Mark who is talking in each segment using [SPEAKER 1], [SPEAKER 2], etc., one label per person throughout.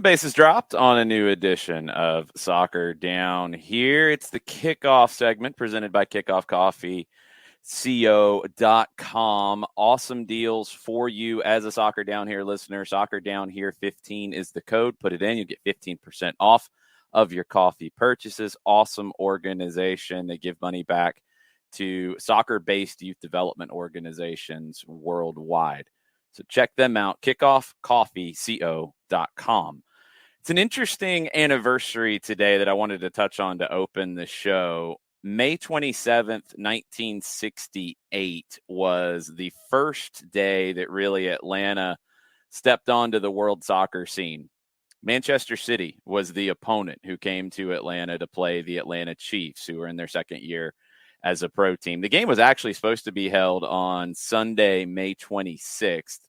[SPEAKER 1] base is dropped on a new edition of Soccer Down Here. It's the kickoff segment presented by Kickoff Coffee. Co.com. Awesome deals for you as a Soccer Down Here listener. Soccer Down Here 15 is the code. Put it in, you get 15% off of your coffee purchases. Awesome organization. They give money back to soccer-based youth development organizations worldwide. So check them out, kickoffcoffee.co.com. It's an interesting anniversary today that I wanted to touch on to open the show. May 27th, 1968 was the first day that really Atlanta stepped onto the world soccer scene. Manchester City was the opponent who came to Atlanta to play the Atlanta Chiefs, who were in their second year as a pro team. The game was actually supposed to be held on Sunday, May 26th.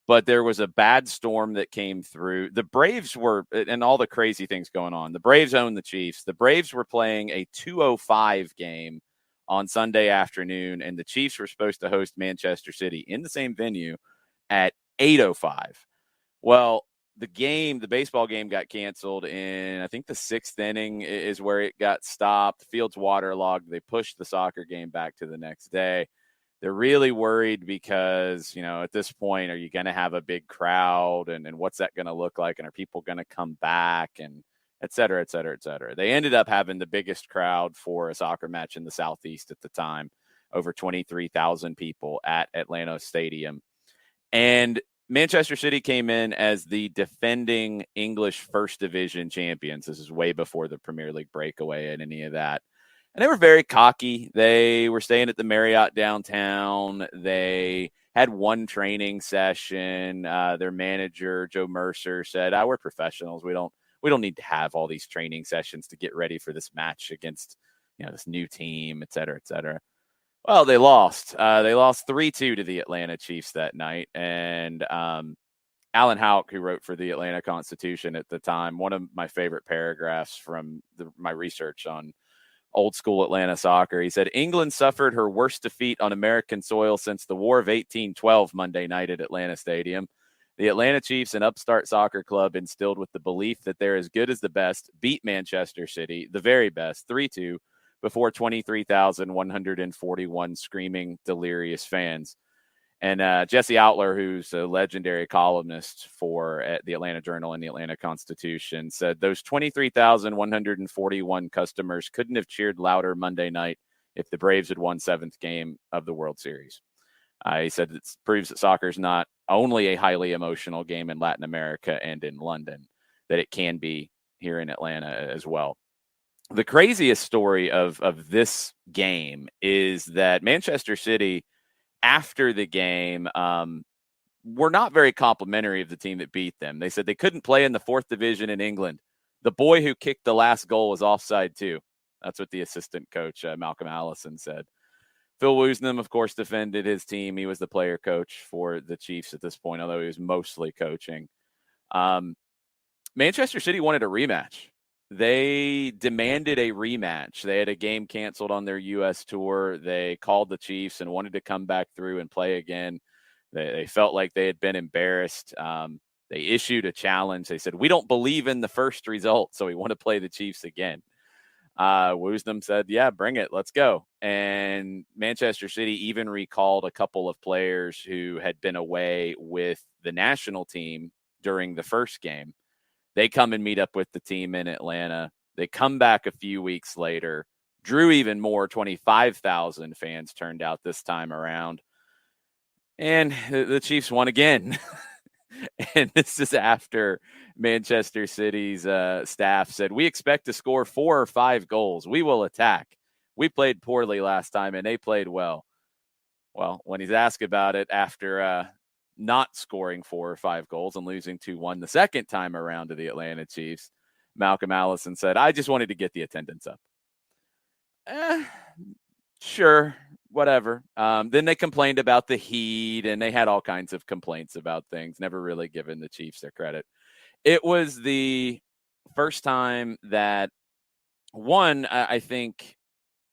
[SPEAKER 1] But there was a bad storm that came through. The Braves were, and all the crazy things going on. The Braves own the Chiefs. The Braves were playing a 2:05 game on Sunday afternoon, and the Chiefs were supposed to host Manchester City in the same venue at 8:05. Well, the baseball game got canceled in, I think the sixth inning is where it got stopped. The field's waterlogged. They pushed the soccer game back to the next day. They're really worried because, at this point, are you going to have a big crowd and what's that going to look like? And are people going to come back and et cetera, et cetera, et cetera. They ended up having the biggest crowd for a soccer match in the Southeast at the time, over 23,000 people at Atlanta Stadium. And Manchester City came in as the defending English First Division champions. This is way before the Premier League breakaway and any of that. And they were very cocky. They were staying at the Marriott downtown. They had one training session. Their manager, Joe Mercer, said, we're professionals. We don't need to have all these training sessions to get ready for this match against, this new team, et cetera, et cetera. Well, they lost. They lost 3-2 to the Atlanta Chiefs that night. And Alan Houck, who wrote for the Atlanta Constitution at the time, one of my favorite paragraphs from my research on old school Atlanta soccer. He said, England suffered her worst defeat on American soil since the War of 1812 Monday night at Atlanta Stadium. The Atlanta Chiefs, an upstart soccer club instilled with the belief that they're as good as the best, beat Manchester City, the very best, 3-2, before 23,141 screaming, delirious fans. And Jesse Outler, who's a legendary columnist for the Atlanta Journal and the Atlanta Constitution, said those 23,141 customers couldn't have cheered louder Monday night if the Braves had won seventh game of the World Series. He said it proves that soccer is not only a highly emotional game in Latin America and in London, that it can be here in Atlanta as well. The craziest story of this game is that Manchester City, after the game, were not very complimentary of the team that beat them. They said they couldn't play in the fourth division in England. The boy who kicked the last goal was offside too. That's what the assistant coach, Malcolm Allison, said. Phil Woosnam, of course, defended his team. He was the player coach for the Chiefs at this point, although he was mostly coaching. Manchester City wanted a rematch. They demanded a rematch. They had a game canceled on their U.S. tour. They called the Chiefs and wanted to come back through and play again. They felt like they had been embarrassed. They issued a challenge. They said, we don't believe in the first result, so we want to play the Chiefs again. Woosnam said, yeah, bring it. Let's go. And Manchester City even recalled a couple of players who had been away with the national team during the first game. They come and meet up with the team in Atlanta. They come back a few weeks later, drew even more. 25,000 fans turned out this time around. And the Chiefs won again. And this is after Manchester City's staff said, we expect to score 4 or 5 goals. We will attack. We played poorly last time, and they played well. Well, when he's asked about it after not scoring 4 or 5 goals and losing 2-1 the second time around to the Atlanta Chiefs, Malcolm Allison said, I just wanted to get the attendance up. Sure, whatever. Then they complained about the heat, and they had all kinds of complaints about things, never really given the Chiefs their credit. It was the first time that, I think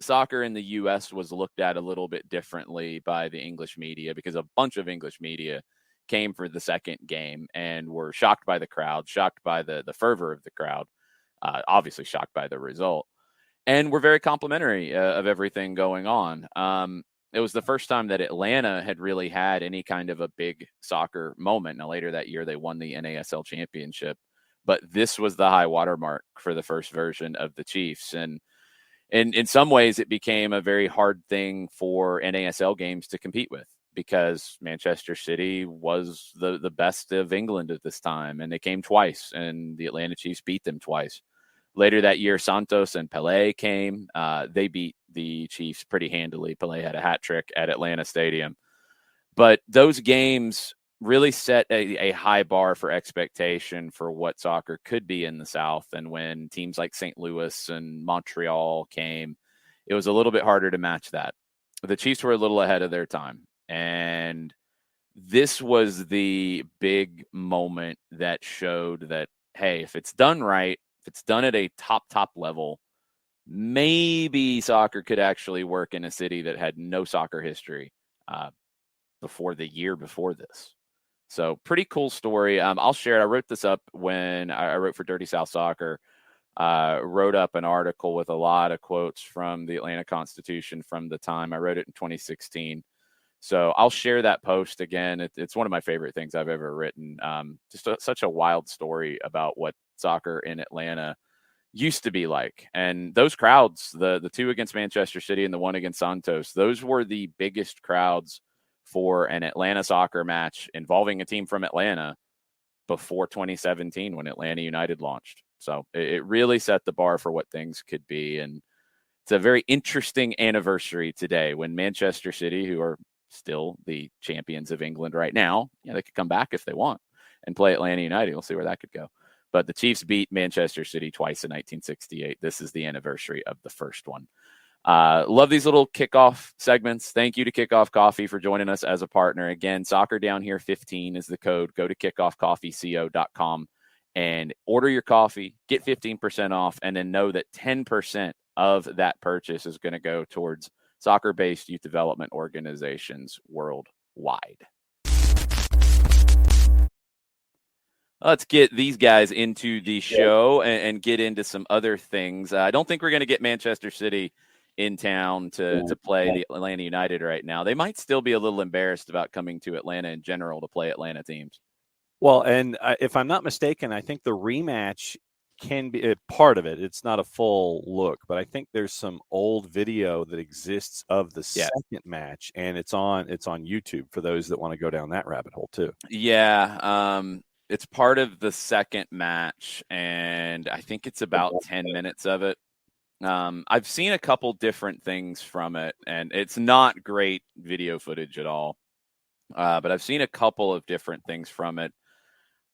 [SPEAKER 1] soccer in the U.S. was looked at a little bit differently by the English media, because a bunch of English media came for the second game and were shocked by the crowd, shocked by the fervor of the crowd, obviously shocked by the result, and were very complimentary of everything going on. It was the first time that Atlanta had really had any kind of a big soccer moment. Now, later that year, they won the NASL championship, but this was the high watermark for the first version of the Chiefs. And in some ways, it became a very hard thing for NASL games to compete with, because Manchester City was the best of England at this time, and they came twice, and the Atlanta Chiefs beat them twice. Later that year, Santos and Pelé came. They beat the Chiefs pretty handily. Pelé had a hat trick at Atlanta Stadium. But those games really set a high bar for expectation for what soccer could be in the South. And when teams like St. Louis and Montreal came, it was a little bit harder to match that. The Chiefs were a little ahead of their time. And this was the big moment that showed that, hey, if it's done right, if it's done at a top level, maybe soccer could actually work in a city that had no soccer history before the year before this. So pretty cool story. I'll share it. I wrote this up when I wrote for Dirty South Soccer. Wrote up an article with a lot of quotes from the Atlanta Constitution from the time. I wrote it in 2016. So I'll share that post again. It's one of my favorite things I've ever written. Such a wild story about what soccer in Atlanta used to be like. And those crowds, the two against Manchester City and the one against Santos, those were the biggest crowds for an Atlanta soccer match involving a team from Atlanta before 2017 when Atlanta United launched. So it really set the bar for what things could be. And it's a very interesting anniversary today when Manchester City, who are still the champions of England right now, they could come back if they want and play Atlanta United. We'll see where that could go. But the Chiefs beat Manchester City twice in 1968. This is the anniversary of the first one. Love these little kickoff segments. Thank you to Kickoff Coffee for joining us as a partner. Again, Soccer Down Here 15 is the code. Go to kickoffcoffeeco.com and order your coffee, get 15% off, and then know that 10% of that purchase is going to go towards soccer-based youth development organizations worldwide. Let's get these guys into the show and get into some other things. I don't think we're going to get Manchester City in town to play the Atlanta United right now. They might still be a little embarrassed about coming to Atlanta in general to play Atlanta teams.
[SPEAKER 2] Well, and if I'm not mistaken, I think the rematch can be a part of it. It's not a full look, but I think there's some old video that exists of the second match, and it's on YouTube for those that want to go down that rabbit hole too.
[SPEAKER 1] Yeah, it's part of the second match, and I think it's about 10 minutes of it. I've seen a couple different things from it, and it's not great video footage at all. But I've seen a couple of different things from it.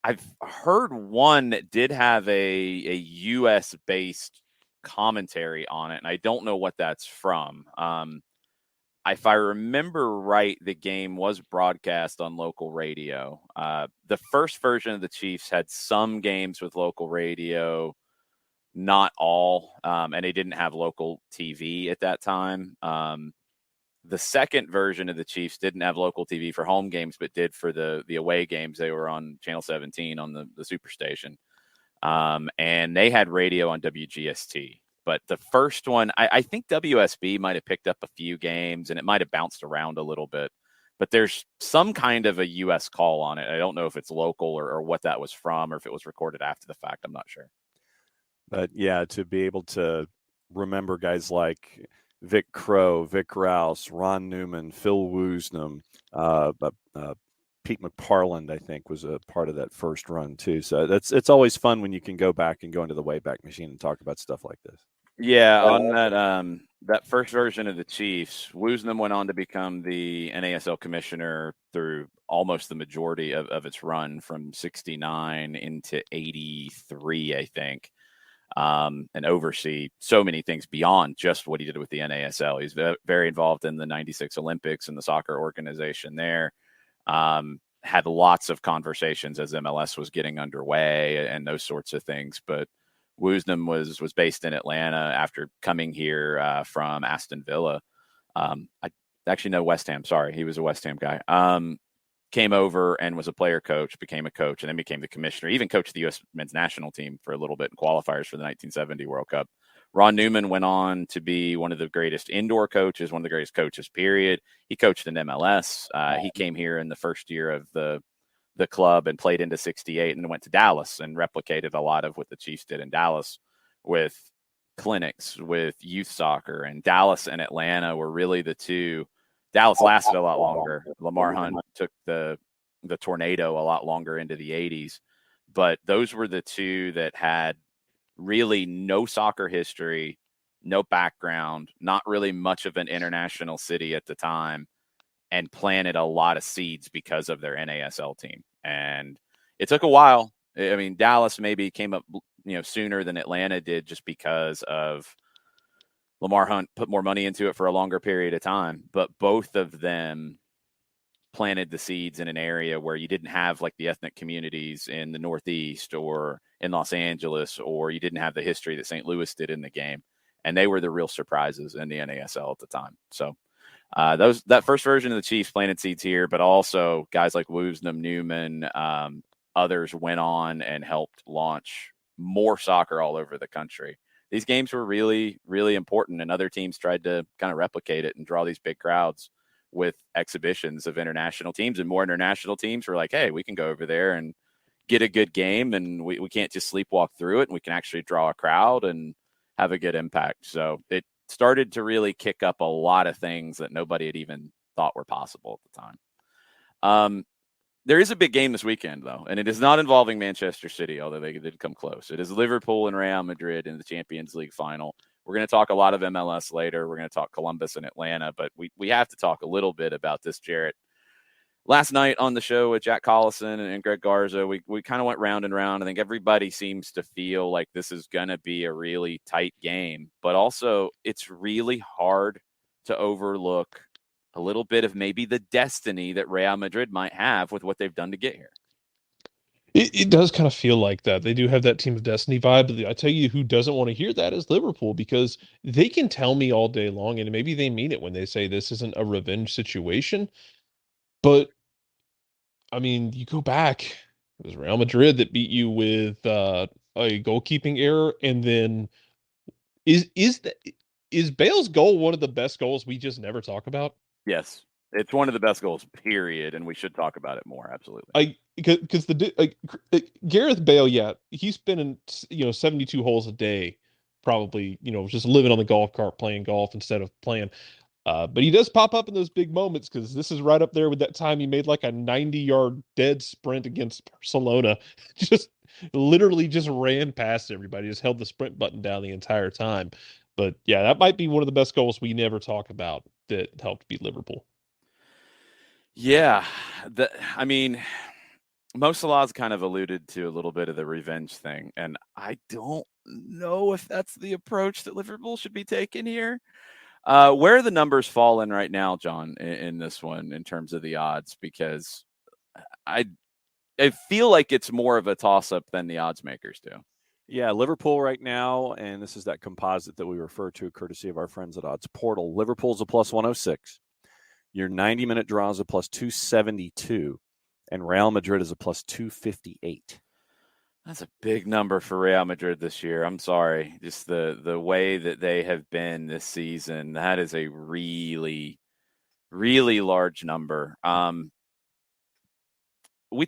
[SPEAKER 1] I've heard one that did have a US-based commentary on it, and I don't know what that's from. If I remember right, the game was broadcast on local radio. The first version of the Chiefs had some games with local radio, not all, and they didn't have local TV at that time. The second version of the Chiefs didn't have local TV for home games, but did for the away games. They were on Channel 17 on the Superstation. And they had radio on WGST. But the first one, I think WSB might have picked up a few games, and it might have bounced around a little bit. But there's some kind of a U.S. call on it. I don't know if it's local or what that was from, or if it was recorded after the fact. I'm not sure.
[SPEAKER 2] But, yeah, to be able to remember guys like Vic Crow, Vic Rouse, Ron Newman, Phil Woosnam, Pete McParland, I think, was a part of that first run too. So it's always fun when you can go back and go into the Wayback Machine and talk about stuff like this.
[SPEAKER 1] Yeah, on that first version of the Chiefs, Woosnam went on to become the NASL commissioner through almost the majority of its run from 69 into 83, I think. And oversee so many things beyond just what he did with the NASL. He's very involved in the 96 Olympics and the soccer organization there. Had lots of conversations as MLS was getting underway and those sorts of things. But Woosnam was based in Atlanta after coming here from Aston Villa. I actually know West Ham. Sorry, he was a West Ham guy. came over and was a player coach, became a coach, and then became the commissioner, even coached the U.S. men's national team for a little bit in qualifiers for the 1970 World Cup. Ron Newman went on to be one of the greatest indoor coaches, one of the greatest coaches, period. He coached in MLS. He came here in the first year of the club and played into 68 and went to Dallas and replicated a lot of what the Chiefs did in Dallas with clinics, with youth soccer. And Dallas and Atlanta were really the two. Dallas lasted a lot longer. Lamar Hunt took the tornado a lot longer into the 80s. But those were the two that had really no soccer history, no background, not really much of an international city at the time, and planted a lot of seeds because of their NASL team. And it took a while. I mean, Dallas maybe came up, sooner than Atlanta did just because of Lamar Hunt put more money into it for a longer period of time. But both of them planted the seeds in an area where you didn't have like the ethnic communities in the Northeast or in Los Angeles, or you didn't have the history that St. Louis did in the game. And they were the real surprises in the NASL at the time. So that first version of the Chiefs planted seeds here, but also guys like Woosnam, Newman, others went on and helped launch more soccer all over the country. These games were really, really important, and other teams tried to kind of replicate it and draw these big crowds with exhibitions of international teams, and more international teams were like, hey, we can go over there and get a good game, and we can't just sleepwalk through it, and we can actually draw a crowd and have a good impact. So it started to really kick up a lot of things that nobody had even thought were possible at the time. There is a big game this weekend, though, and it is not involving Manchester City, although they did come close. It is Liverpool and Real Madrid in the Champions League final. We're going to talk a lot of MLS later. We're going to talk Columbus and Atlanta, but we have to talk a little bit about this, Jarrett. Last night on the show with Jack Collison and Greg Garza, we kind of went round and round. I think everybody seems to feel like this is going to be a really tight game, but also it's really hard to overlook a little bit of maybe the destiny that Real Madrid might have with what they've done to get here.
[SPEAKER 3] It does kind of feel like that. They do have that team of destiny vibe. But I tell you who doesn't want to hear that is Liverpool, because they can tell me all day long, and maybe they mean it when they say this isn't a revenge situation. But I mean, you go back, it was Real Madrid that beat you with a goalkeeping error, and then is Bale's goal one of the best goals we just never talk about?
[SPEAKER 1] Yes, it's one of the best goals, period, and we should talk about it more. Absolutely.
[SPEAKER 3] Because Gareth Bale, yeah, he's spending 72 holes a day, probably just living on the golf cart playing golf instead of playing. But he does pop up in those big moments, because this is right up there with that time he made like a 90-yard dead sprint against Barcelona. Just literally just ran past everybody, just held the sprint button down the entire time. But yeah, that might be one of the best goals we never talk about that helped beat Liverpool.
[SPEAKER 1] Yeah, I mean, Mo Salah's kind of alluded to a little bit of the revenge thing, and I don't know if that's the approach that Liverpool should be taking here. Where are the numbers falling right now, John, in this one in terms of the odds? Because I feel like it's more of a toss-up than the odds makers do.
[SPEAKER 2] Yeah, Liverpool right now, and this is that composite that we refer to courtesy of our friends at Odds Portal. Liverpool's a plus 106. Your 90-minute draw is a plus 272, and Real Madrid is a plus 258.
[SPEAKER 1] That's a big number for Real Madrid this year. I'm sorry. Just the way that they have been this season, that is a really, really large number. We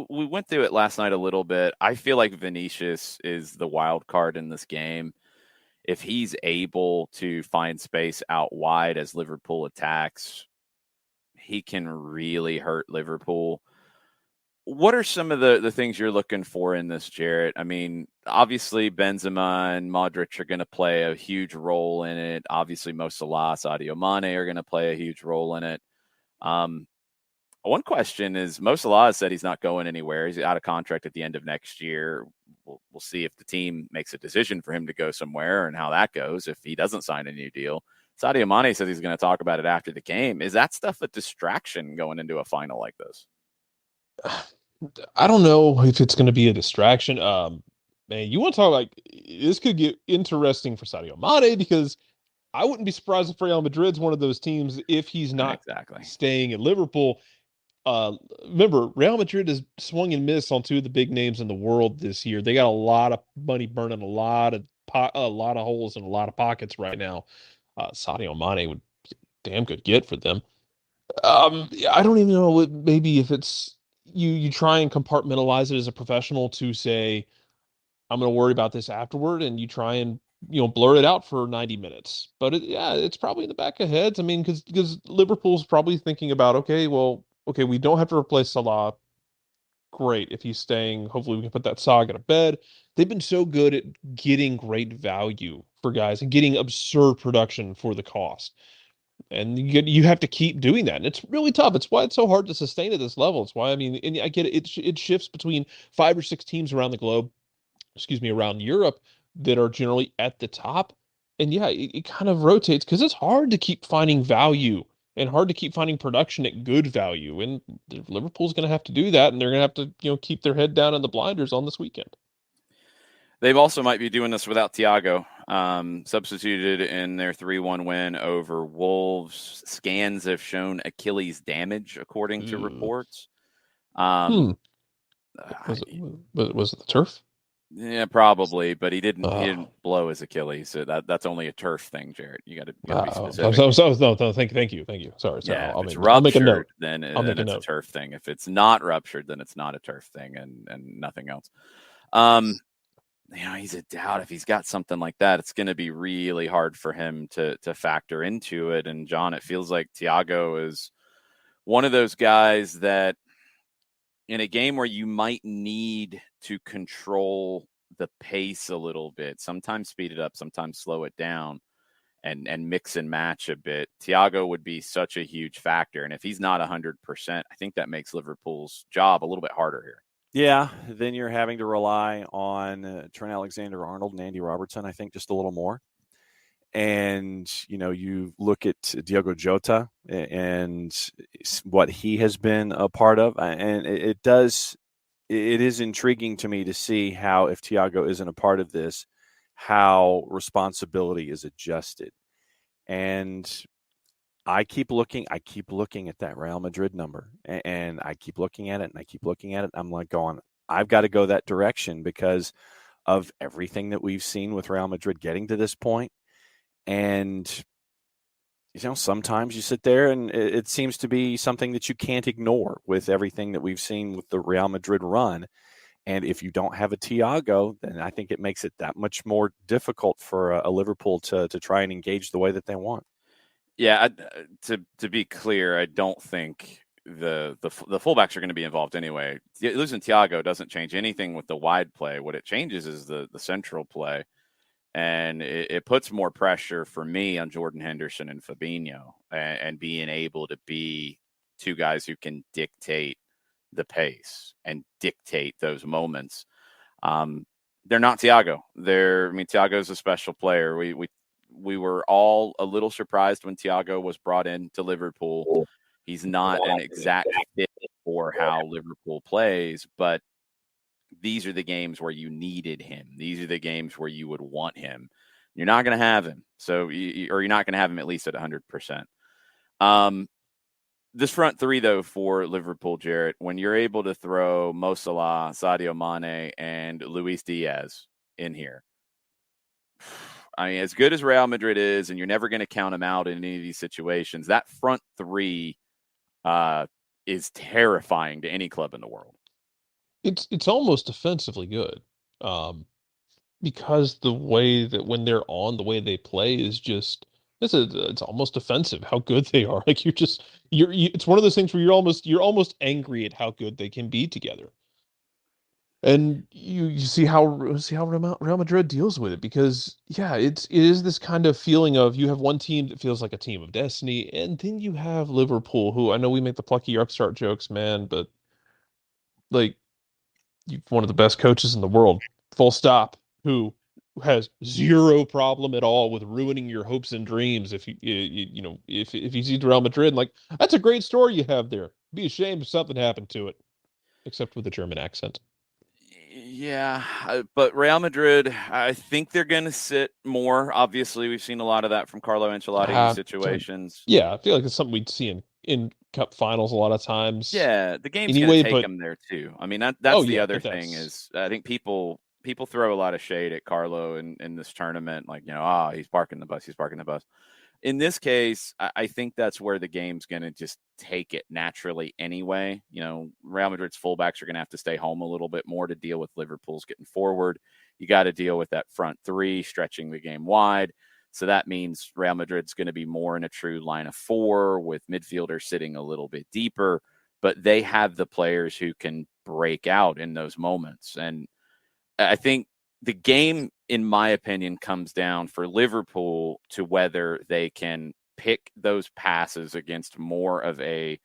[SPEAKER 1] went through it last night a little bit. I feel like Vinicius is the wild card in this game. If he's able to find space out wide as Liverpool attacks, he can really hurt Liverpool. What are some of the things you're looking for in this, Jarrett? I mean, obviously Benzema and Modric are going to play a huge role in it. Obviously Mo Salah, Sadio Mane are going to play a huge role in it. One question is, Mo Salah has said he's not going anywhere. He's out of contract at the end of next year. We'll see if the team makes a decision for him to go somewhere and how that goes if he doesn't sign a new deal. Sadio Mane says he's going to talk about it after the game. Is that stuff a distraction going into a final like this?
[SPEAKER 3] I don't know if it's going to be a distraction. Man, you want to talk like this could get interesting for Sadio Mane, because I wouldn't be surprised if Real Madrid's one of those teams if he's not
[SPEAKER 1] exactly
[SPEAKER 3] staying at Liverpool. remember, Real Madrid has swung and missed on two of the big names in the world this year. They got a lot of money burning, a lot of holes in a lot of pockets right now. Sadio Mane would be a damn good get for them. I don't even know maybe if it's you try and compartmentalize it as a professional to say, I'm going to worry about this afterward, and you try and blur it out for 90 minutes. But it's probably in the back of heads. I mean, because Liverpool's probably thinking about, okay, we don't have to replace Salah. Great, if he's staying, hopefully we can put that saga to bed. They've been so good at getting great value for guys and getting absurd production for the cost. And you have to keep doing that, and it's really tough. It's why it's so hard to sustain at this level. It's why, I mean, and I get it. It shifts between 5 or 6 teams around the globe, excuse me, around Europe, that are generally at the top. And yeah, it kind of rotates because it's hard to keep finding value and hard to keep finding production at good value. And Liverpool's going to have to do that, and they're going to have to, keep their head down in the blinders on this weekend.
[SPEAKER 1] They also might be doing this without Thiago, substituted in their 3-1 win over Wolves. Scans have shown Achilles damage, according to reports.
[SPEAKER 3] Was it the turf?
[SPEAKER 1] Yeah, probably, but he didn't blow his Achilles. So that's only a turf thing, Jared. You got to be specific.
[SPEAKER 3] No, thank you. Sorry.
[SPEAKER 1] Yeah,
[SPEAKER 3] I'll
[SPEAKER 1] if it's
[SPEAKER 3] I'll make a note.
[SPEAKER 1] then it's a turf thing. If it's not ruptured, then it's not a turf thing, and nothing else. He's a doubt. If he's got something like that, it's going to be really hard for him to factor into it. And John, it feels like Thiago is one of those guys that, in a game where you might need to control the pace a little bit, sometimes speed it up, sometimes slow it down, and mix and match a bit, Thiago would be such a huge factor. And if he's not 100%, I think that makes Liverpool's job a little bit harder here.
[SPEAKER 2] Yeah, then you're having to rely on Trent Alexander-Arnold and Andy Robertson, I think, just a little more. And, you look at Diogo Jota and what he has been a part of. And it is intriguing to me to see how, if Thiago isn't a part of this, how responsibility is adjusted. And I keep looking at that Real Madrid number, and I keep looking at it, and I keep looking at it. I'm like going, I've got to go that direction because of everything that we've seen with Real Madrid getting to this point. And, sometimes you sit there and it seems to be something that you can't ignore with everything that we've seen with the Real Madrid run. And if you don't have a Thiago, then I think it makes it that much more difficult for a Liverpool to try and engage the way that they want.
[SPEAKER 1] Yeah, to be clear, I don't think the fullbacks are going to be involved anyway. Losing Thiago doesn't change anything with the wide play. What it changes is the central play. And it puts more pressure for me on Jordan Henderson and Fabinho and being able to be two guys who can dictate the pace and dictate those moments. They're not Thiago. Thiago's a special player. We were all a little surprised when Thiago was brought in to Liverpool. He's not an exact fit for how Liverpool plays, but these are the games where you needed him. These are the games where you would want him. You're not going to have him. Or you're not going to have him at least at 100%. This front three, though, for Liverpool, Jarrett, when you're able to throw Mo Salah, Sadio Mane, and Luis Diaz in here, I mean, as good as Real Madrid is, and you're never going to count them out in any of these situations, that front three is terrifying to any club in the world.
[SPEAKER 3] It's almost offensively good, because the way that when they're on, the way they play is just it's almost offensive how good they are. Like it's one of those things where you're almost angry at how good they can be together. And you see how Real Madrid deals with it, because it is this kind of feeling of, you have one team that feels like a team of destiny, and then you have Liverpool, who, I know we make the plucky upstart jokes, man, but like, you've one of the best coaches in the world, full stop, who has zero problem at all with ruining your hopes and dreams if if you see Real Madrid. Like, that's a great story you have there. Be ashamed if something happened to it, except with a German accent.
[SPEAKER 1] Yeah, but Real Madrid, I think they're going to sit more. Obviously, we've seen a lot of that from Carlo Ancelotti in situations.
[SPEAKER 3] Yeah, I feel like it's something we'd see in Cup finals a lot of times.
[SPEAKER 1] Yeah, the game's going
[SPEAKER 3] Anyway,
[SPEAKER 1] to take
[SPEAKER 3] but
[SPEAKER 1] them there too. I mean, that's the other
[SPEAKER 3] but
[SPEAKER 1] thing
[SPEAKER 3] that's
[SPEAKER 1] is I think people throw a lot of shade at Carlo in this tournament, like, he's parking the bus, he's parking the bus. In this case, I think that's where the game's going to just take it naturally anyway. Real Madrid's fullbacks are going to have to stay home a little bit more to deal with Liverpool's getting forward. You got to deal with that front three stretching the game wide. So that means Real Madrid's going to be more in a true line of four with midfielders sitting a little bit deeper, but they have the players who can break out in those moments. And I think the game, in my opinion, comes down for Liverpool to whether they can pick those passes against more of a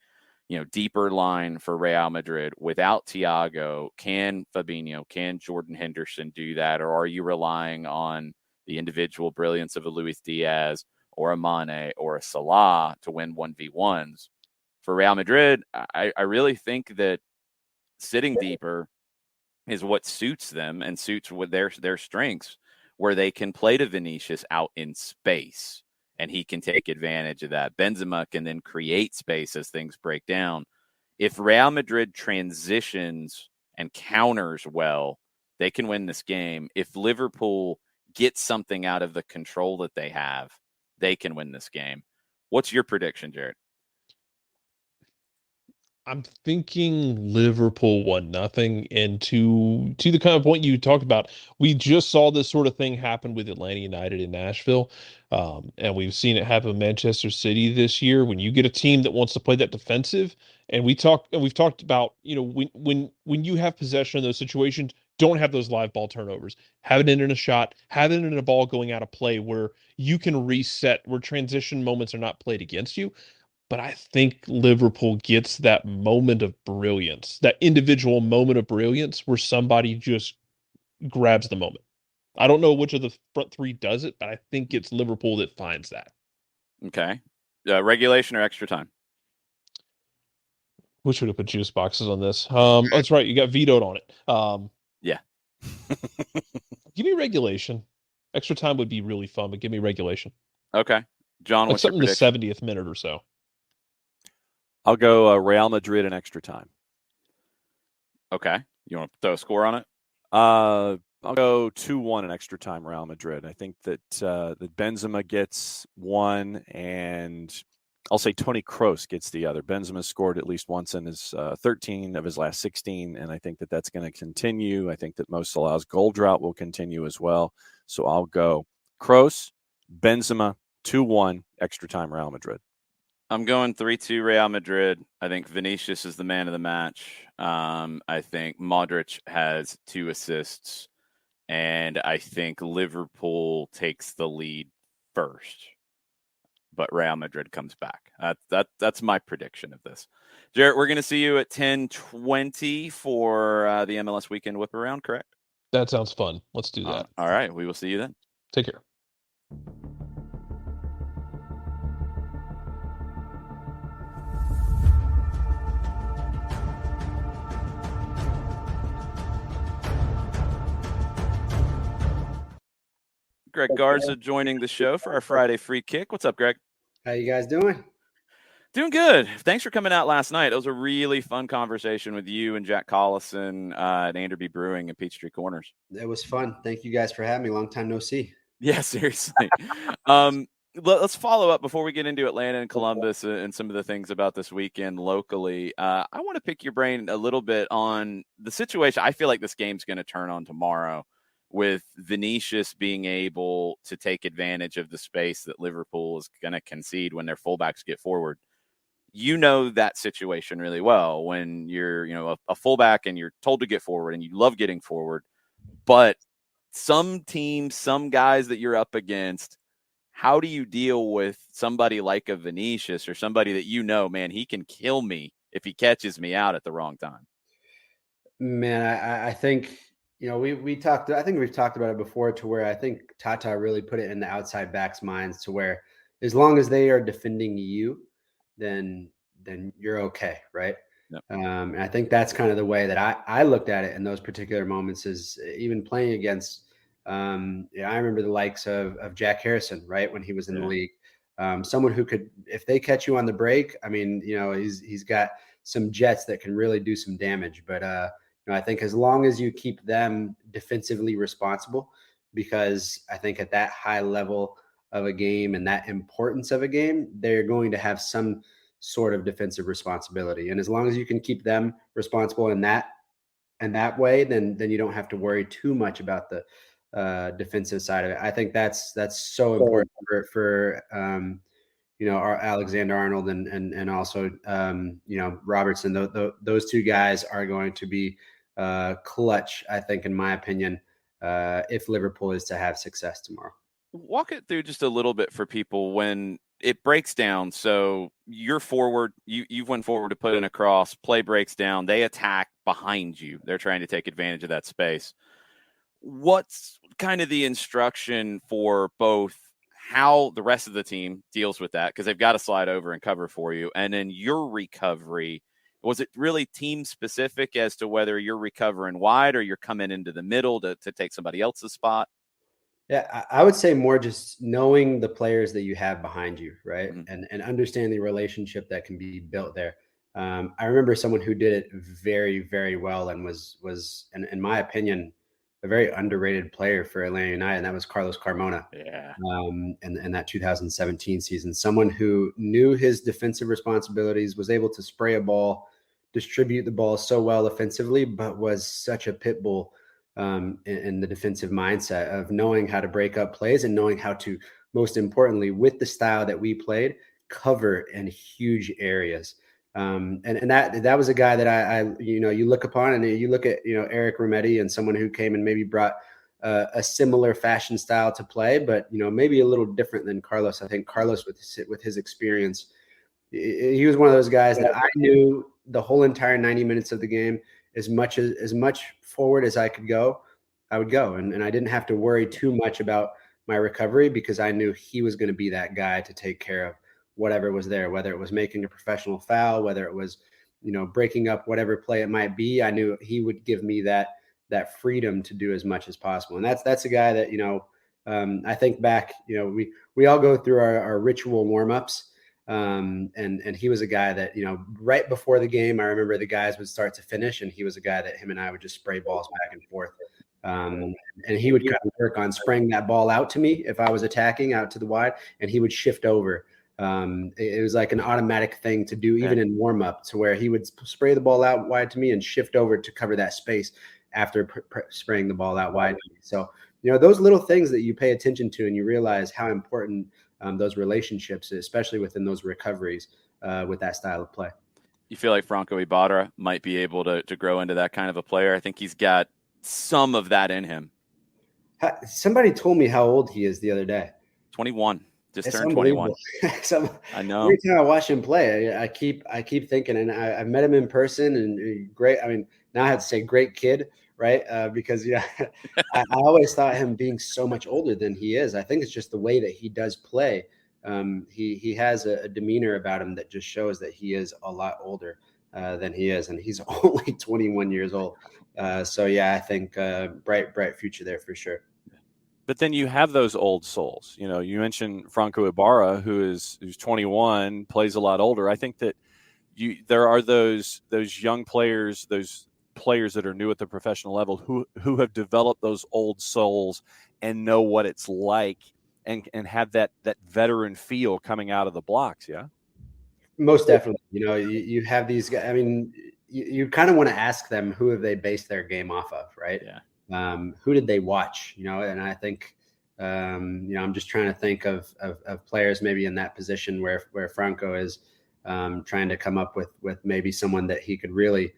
[SPEAKER 1] deeper line for Real Madrid without Thiago. Can Fabinho, can Jordan Henderson do that? Or are you relying on the individual brilliance of a Luis Diaz or a Mane or a Salah to win 1v1s? For Real Madrid, I really think that sitting deeper is what suits them and suits with their strengths, where they can play to Vinicius out in space and he can take advantage of that. Benzema can then create space as things break down. If Real Madrid transitions and counters well, they can win this game. If Liverpool gets something out of the control that they have, they can win this game. What's your prediction, Jared?
[SPEAKER 3] I'm thinking Liverpool 1-0. And to the kind of point you talked about, we just saw this sort of thing happen with Atlanta United in Nashville. And we've seen it happen in Manchester City this year. When you get a team that wants to play that defensive, and we've talked about, when you have possession in those situations, don't have those live ball turnovers. Have it in a shot, have it in a ball going out of play where you can reset, where transition moments are not played against you. But I think Liverpool gets that moment of brilliance, that individual moment of brilliance where somebody just grabs the moment. I don't know which of the front three does it, but I think it's Liverpool that finds that.
[SPEAKER 1] Okay. Regulation or extra time?
[SPEAKER 3] We should have put juice boxes on this. That's right. You got vetoed on it.
[SPEAKER 1] Yeah.
[SPEAKER 3] Give me regulation. Extra time would be really fun, but give me regulation.
[SPEAKER 1] Okay. John,
[SPEAKER 3] Like
[SPEAKER 1] what's your
[SPEAKER 3] something the
[SPEAKER 1] prediction?
[SPEAKER 3] 70th minute or so.
[SPEAKER 2] I'll go Real Madrid in extra time.
[SPEAKER 1] Okay. You want to throw a score on it?
[SPEAKER 2] I'll go 2-1 in extra time, Real Madrid. I think that that Benzema gets one, and I'll say Toni Kroos gets the other. Benzema scored at least once in his 13 of his last 16, and I think that that's going to continue. I think that Mo Salah's goal drought will continue as well. So I'll go Kroos, Benzema, 2-1, extra time, Real Madrid.
[SPEAKER 1] I'm going 3-2 Real Madrid. I think Vinicius is the man of the match. I think Modric has 2 assists, and I think Liverpool takes the lead first, but Real Madrid comes back. That's my prediction of this. Jarrett, we're going to see you at 10:20 for the MLS Weekend Whiparound, correct?
[SPEAKER 3] That sounds fun. Let's do that.
[SPEAKER 1] All right. We will see you then.
[SPEAKER 3] Take care.
[SPEAKER 1] Greg Garza joining the show for our Friday free kick. What's up, Greg?
[SPEAKER 4] How you guys doing?
[SPEAKER 1] Doing good. Thanks for coming out last night. It was a really fun conversation with you and Jack Collison at Anderby Brewing and Peachtree Corners.
[SPEAKER 4] It was fun. Thank you guys for having me. Long time no see.
[SPEAKER 1] Yeah, seriously. Let's follow up before we get into Atlanta and Columbus and some of the things about this weekend locally. I want to pick your brain a little bit on the situation. I feel like this game's going to turn on tomorrow with Vinicius being able to take advantage of the space that Liverpool is going to concede when their fullbacks get forward. You know that situation really well when you're, a fullback and you're told to get forward and you love getting forward, but some teams, some guys that you're up against, how do you deal with somebody like a Vinicius or somebody that man, he can kill me if he catches me out at the wrong time?
[SPEAKER 4] Man, I think, we talked, I think we've talked about it before, to where I think Tata really put it in the outside backs' minds to where as long as they are defending you, then you're okay, right?
[SPEAKER 1] Yep.
[SPEAKER 4] And I think that's kind of the way that I looked at it in those particular moments, is even playing against, I remember the likes of Jack Harrison, right, when he was in the league. Someone who could, if they catch you on the break, I mean, he's got some jets that can really do some damage. But I think as long as you keep them defensively responsible, because I think at that high level of a game and that importance of a game, they're going to have some sort of defensive responsibility. And as long as you can keep them responsible in that way, then you don't have to worry too much about the defensive side of it. I think that's so important for our Alexander Arnold and also Robertson. Those two guys are going to be clutch, I think, in my opinion, if Liverpool is to have success tomorrow.
[SPEAKER 1] Walk it through just a little bit for people when it breaks down. So you're forward, you went forward to put in a cross, play breaks down, they attack behind you. They're trying to take advantage of that space. What's kind of the instruction for both how the rest of the team deals with that? Because they've got to slide over and cover for you. And then your recovery, was it really team specific as to whether you're recovering wide or you're coming into the middle to take somebody else's spot?
[SPEAKER 4] Yeah, I would say more just knowing the players that you have behind you, right?
[SPEAKER 1] Mm-hmm.
[SPEAKER 4] And understanding the relationship that can be built there. I remember someone who did it very, very well and was in my opinion, a very underrated player for Atlanta United, and that was Carlos Carmona.
[SPEAKER 1] Yeah.
[SPEAKER 4] In that 2017 season, someone who knew his defensive responsibilities, was able to spray a ball, distribute the ball so well offensively, but was such a pit bull in the defensive mindset of knowing how to break up plays and knowing how to, most importantly, with the style that we played, cover in huge areas. And that was a guy that I you look upon, and you look at Eric Rometty and someone who came and maybe brought a similar fashion style to play, but maybe a little different than Carlos. I think Carlos with his experience, he was one of those guys that I knew the whole entire 90 minutes of the game. As much forward as I could go, I would go. And I didn't have to worry too much about my recovery because I knew he was going to be that guy to take care of whatever was there, whether it was making a professional foul, whether it was, breaking up whatever play it might be. I knew he would give me that freedom to do as much as possible. And that's a guy that, I think back, we all go through our ritual warm-ups. And he was a guy that, right before the game, I remember the guys would start to finish, and he was a guy that him and I would just spray balls back and forth. And he would kind of work on spraying that ball out to me if I was attacking out to the wide, and he would shift over. It was like an automatic thing to do even in warm up, to where he would spray the ball out wide to me and shift over to cover that space after spraying the ball out wide to me. So, those little things that you pay attention to and you realize how important those relationships, especially within those recoveries with that style of play.
[SPEAKER 1] You feel like Franco Ibarra might be able to grow into that kind of a player? I think he's got some of that in him.
[SPEAKER 4] Somebody told me how old he is the other day.
[SPEAKER 1] 21. Just turned 21. I know.
[SPEAKER 4] Every time I watch him play, I keep thinking, and I met him in person, and great. I mean, now I have to say great kid, right? Because I always thought him being so much older than he is. I think it's just the way that he does play. He has a demeanor about him that just shows that he is a lot older than he is, and he's only 21 years old. So yeah, I think bright future there for sure.
[SPEAKER 2] But then you have those old souls. You mentioned Franco Ibarra, who's 21, plays a lot older. I think that there are those young players, those players that are new at the professional level who have developed those old souls and know what it's like and have that veteran feel coming out of the blocks. Yeah,
[SPEAKER 4] most definitely. You have these guys. I mean, you kind of want to ask them, who have they based their game off of, right?
[SPEAKER 1] Yeah.
[SPEAKER 4] Who did they watch? And I think, I'm just trying to think of players maybe in that position where Franco is trying to come up with maybe someone that he could really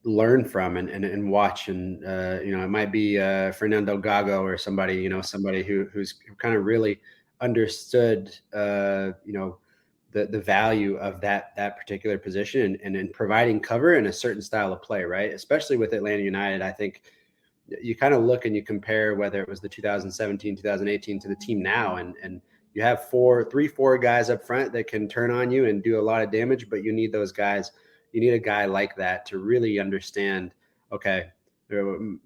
[SPEAKER 4] learn from and watch. And, it might be Fernando Gago or somebody, somebody who's kind of really understood, the value of that particular position and in providing cover in a certain style of play, right? Especially with Atlanta United, I think you kind of look and you compare whether it was the 2017, 2018 to the team now, and you have four guys up front that can turn on you and do a lot of damage, but you need those guys. You need a guy like that to really understand, okay,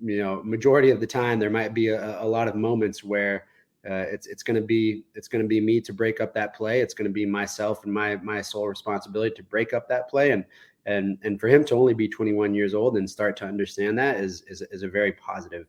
[SPEAKER 4] majority of the time there might be a lot of moments where it's going to be me to break up that play. It's going to be myself and my sole responsibility to break up that play. And for him to only be 21 years old and start to understand that is a very positive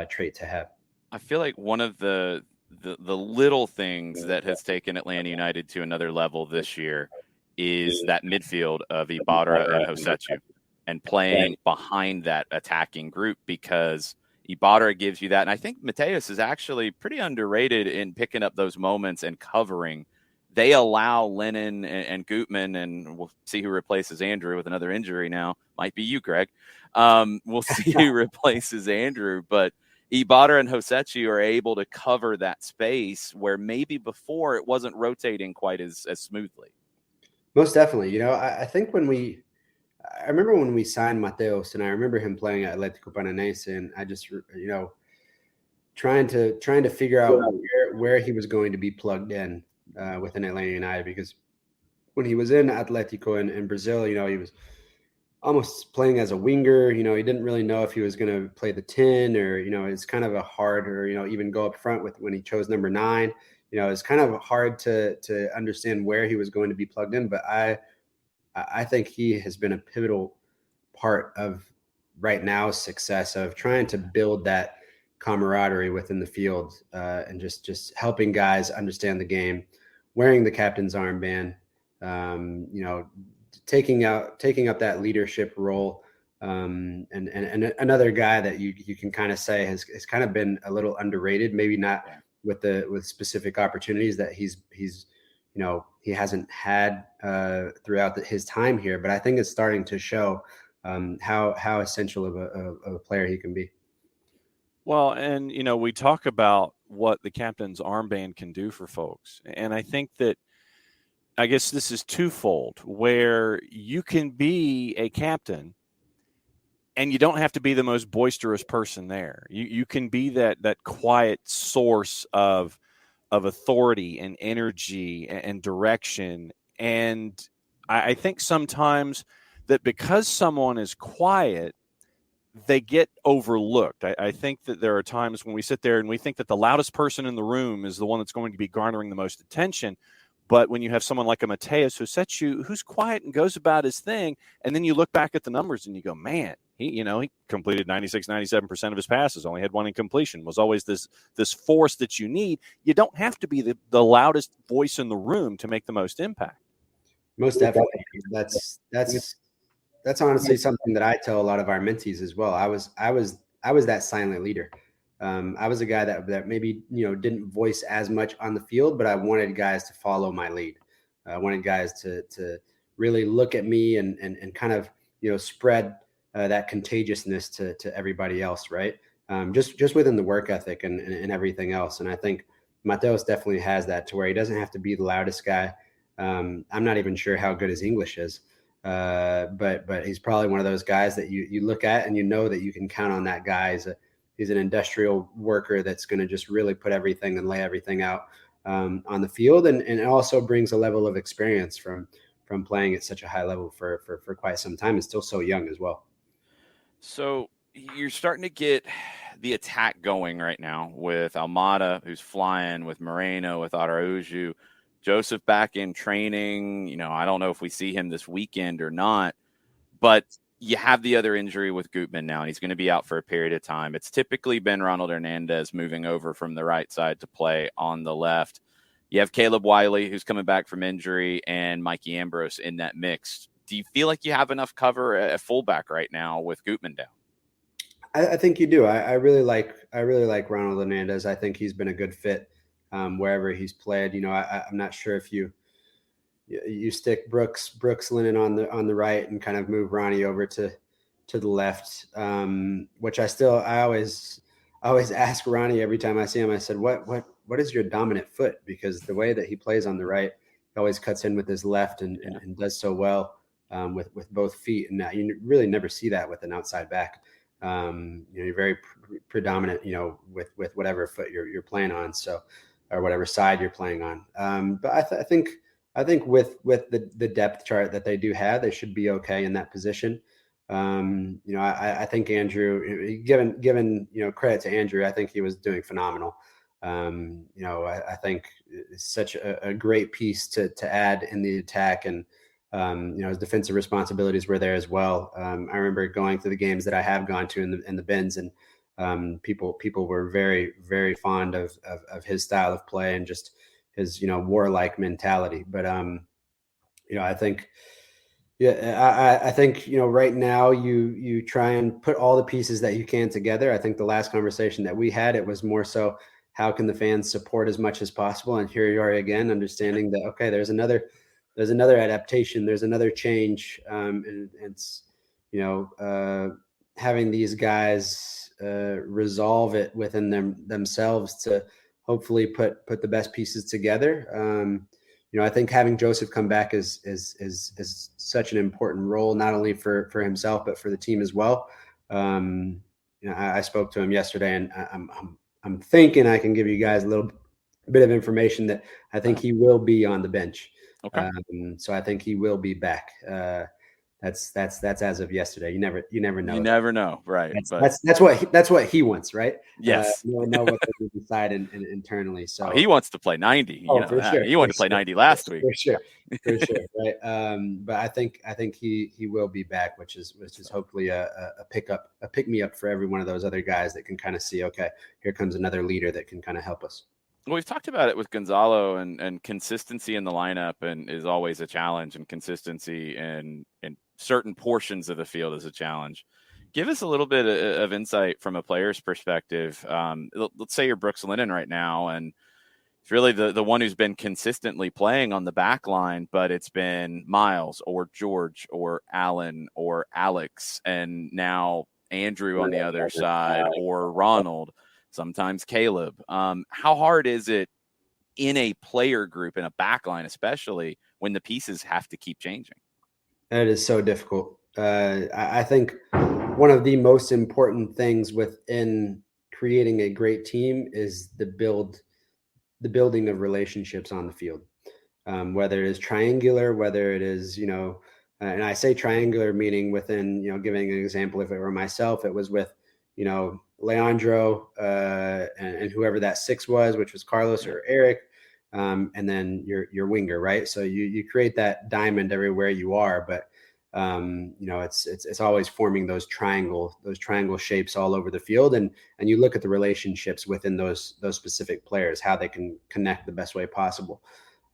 [SPEAKER 4] trait to have.
[SPEAKER 1] I feel like one of the little things that has taken Atlanta United to another level this year is that midfield of Ibarra and Josetu and playing behind that attacking group, because Ibarra gives you that. And I think Mateus is actually pretty underrated in picking up those moments and covering. They allow Lennon and Gutman, and we'll see who replaces Andrew with another injury now. Might be you, Greg. We'll see who replaces Andrew. But Ibarra and Josetu are able to cover that space where maybe before it wasn't rotating quite as smoothly.
[SPEAKER 4] Most definitely. I think I remember when we signed Mateus, and I remember him playing at Atlético Paranaense, and I just, trying to figure out where he was going to be plugged in within Atlanta United, because when he was in Atlético in Brazil, he was almost playing as a winger. He didn't really know if he was going to play the 10 or, it's kind of a hard, or, even go up front when he chose number 9. It's kind of hard to understand where he was going to be plugged in. But I think he has been a pivotal part of right now's success of trying to build that camaraderie within the field, and just helping guys understand the game, wearing the captain's armband, taking up that leadership role. And another guy that you can kind of say has kind of been a little underrated, maybe not with specific opportunities that he's he hasn't had throughout his time here, but I think it's starting to show how essential of a player he can be.
[SPEAKER 2] Well, and we talk about what the captain's armband can do for folks, and I think that, I guess this is twofold, where you can be a captain and you don't have to be the most boisterous person there. You can be that quiet source of authority and energy and direction. And I think sometimes that because someone is quiet, they get overlooked. I think that there are times when we sit there and we think that the loudest person in the room is the one that's going to be garnering the most attention. But when you have someone like a Mateus who's quiet and goes about his thing, and then you look back at the numbers and you go, man, he completed 96, 97% of his passes, only had one incompletion, was always this force that you need. You don't have to be the loudest voice in the room to make the most impact.
[SPEAKER 4] Most definitely. That's honestly something that I tell a lot of our mentees as well. I was that silent leader. I was a guy that maybe, didn't voice as much on the field, but I wanted guys to follow my lead. I wanted guys to really look at me and kind of, spread that contagiousness to everybody else. Right. Just within the work ethic and everything else. And I think Mateus definitely has that, to where he doesn't have to be the loudest guy. I'm not even sure how good his English is. But he's probably one of those guys that you look at and that you can count on that guy. He's an industrial worker that's going to just really put everything and lay everything out on the field. And it also brings a level of experience from playing at such a high level for quite some time, and still so young as well.
[SPEAKER 1] So you're starting to get the attack going right now with Almada, who's flying, with Moreno, with Araujo, Joseph back in training. I don't know if we see him this weekend or not, but you have the other injury with Gutman now, and he's going to be out for a period of time. It's typically been Ronald Hernandez moving over from the right side to play on the left. You have Caleb Wiley, who's coming back from injury, and Mikey Ambrose in that mix. Do you feel like you have enough cover at fullback right now with Gutman down?
[SPEAKER 4] I think you do. I really like Ronald Hernandez. I think he's been a good fit wherever he's played. I'm not sure if you stick Brooks Lennon on the right and kind of move Ronnie over to the left, which I always ask Ronnie every time I see him. I said, what is your dominant foot? Because the way that he plays on the right, he always cuts in with his left and does so well with both feet. And you really never see that with an outside back. You're very predominant, with whatever foot you're playing on, so, or whatever side you're playing on. But I think with the depth chart that they do have, they should be okay in that position. I think Andrew, given credit to Andrew, I think he was doing phenomenal I think it's such a great piece to add in the attack, and his defensive responsibilities were there as well. I remember going to the games that I have gone to in the Bins, and people were very, very fond of his style of play and just his warlike mentality. But I think. Yeah, I think right now you try and put all the pieces that you can together. I think the last conversation that we had, it was more so how can the fans support as much as possible. And here you are again, understanding that okay, there's another adaptation, there's another change, and it's having these guys resolve it within themselves to hopefully put the best pieces together. I think having Joseph come back is such an important role, not only for himself but for the team as well. I spoke to him yesterday, and I'm thinking I can give you guys a little bit of information that I think he will be on the bench.
[SPEAKER 1] Okay.
[SPEAKER 4] So I think he will be back. That's as of yesterday. You never know.
[SPEAKER 1] You never know, right?
[SPEAKER 4] That's what he wants, right?
[SPEAKER 1] Yes.
[SPEAKER 4] You know what they decide internally. So
[SPEAKER 1] he wants to play 90.
[SPEAKER 4] For sure.
[SPEAKER 1] He wanted to play 90 last week.
[SPEAKER 4] For sure, right? But I think he will be back, which is hopefully a pick me up for every one of those other guys that can kind of see, okay, here comes another leader that can kind of help us.
[SPEAKER 1] Well, we've talked about it with Gonzalo, and consistency in the lineup and is always a challenge, and consistency in certain portions of the field is a challenge. Give us a little bit of insight from a player's perspective. Let's say you're Brooks Lennon right now, and it's really the one who's been consistently playing on the back line, but it's been Miles or George or Alan or Alex, and now Andrew on the other side, or Ronald, sometimes Caleb. How hard is it in a player group, in a back line especially, when the pieces have to keep changing?
[SPEAKER 4] It is so difficult. I think one of the most important things within creating a great team is the building of relationships on the field. Whether it is triangular, whether it is, and I say triangular meaning within, giving an example, if it were myself, it was with, Leandro and whoever that 6 was, which was Carlos or Eric. And then your winger, right? So you create that diamond everywhere you are, but it's always forming those triangle shapes all over the field, and you look at the relationships within those specific players, how they can connect the best way possible.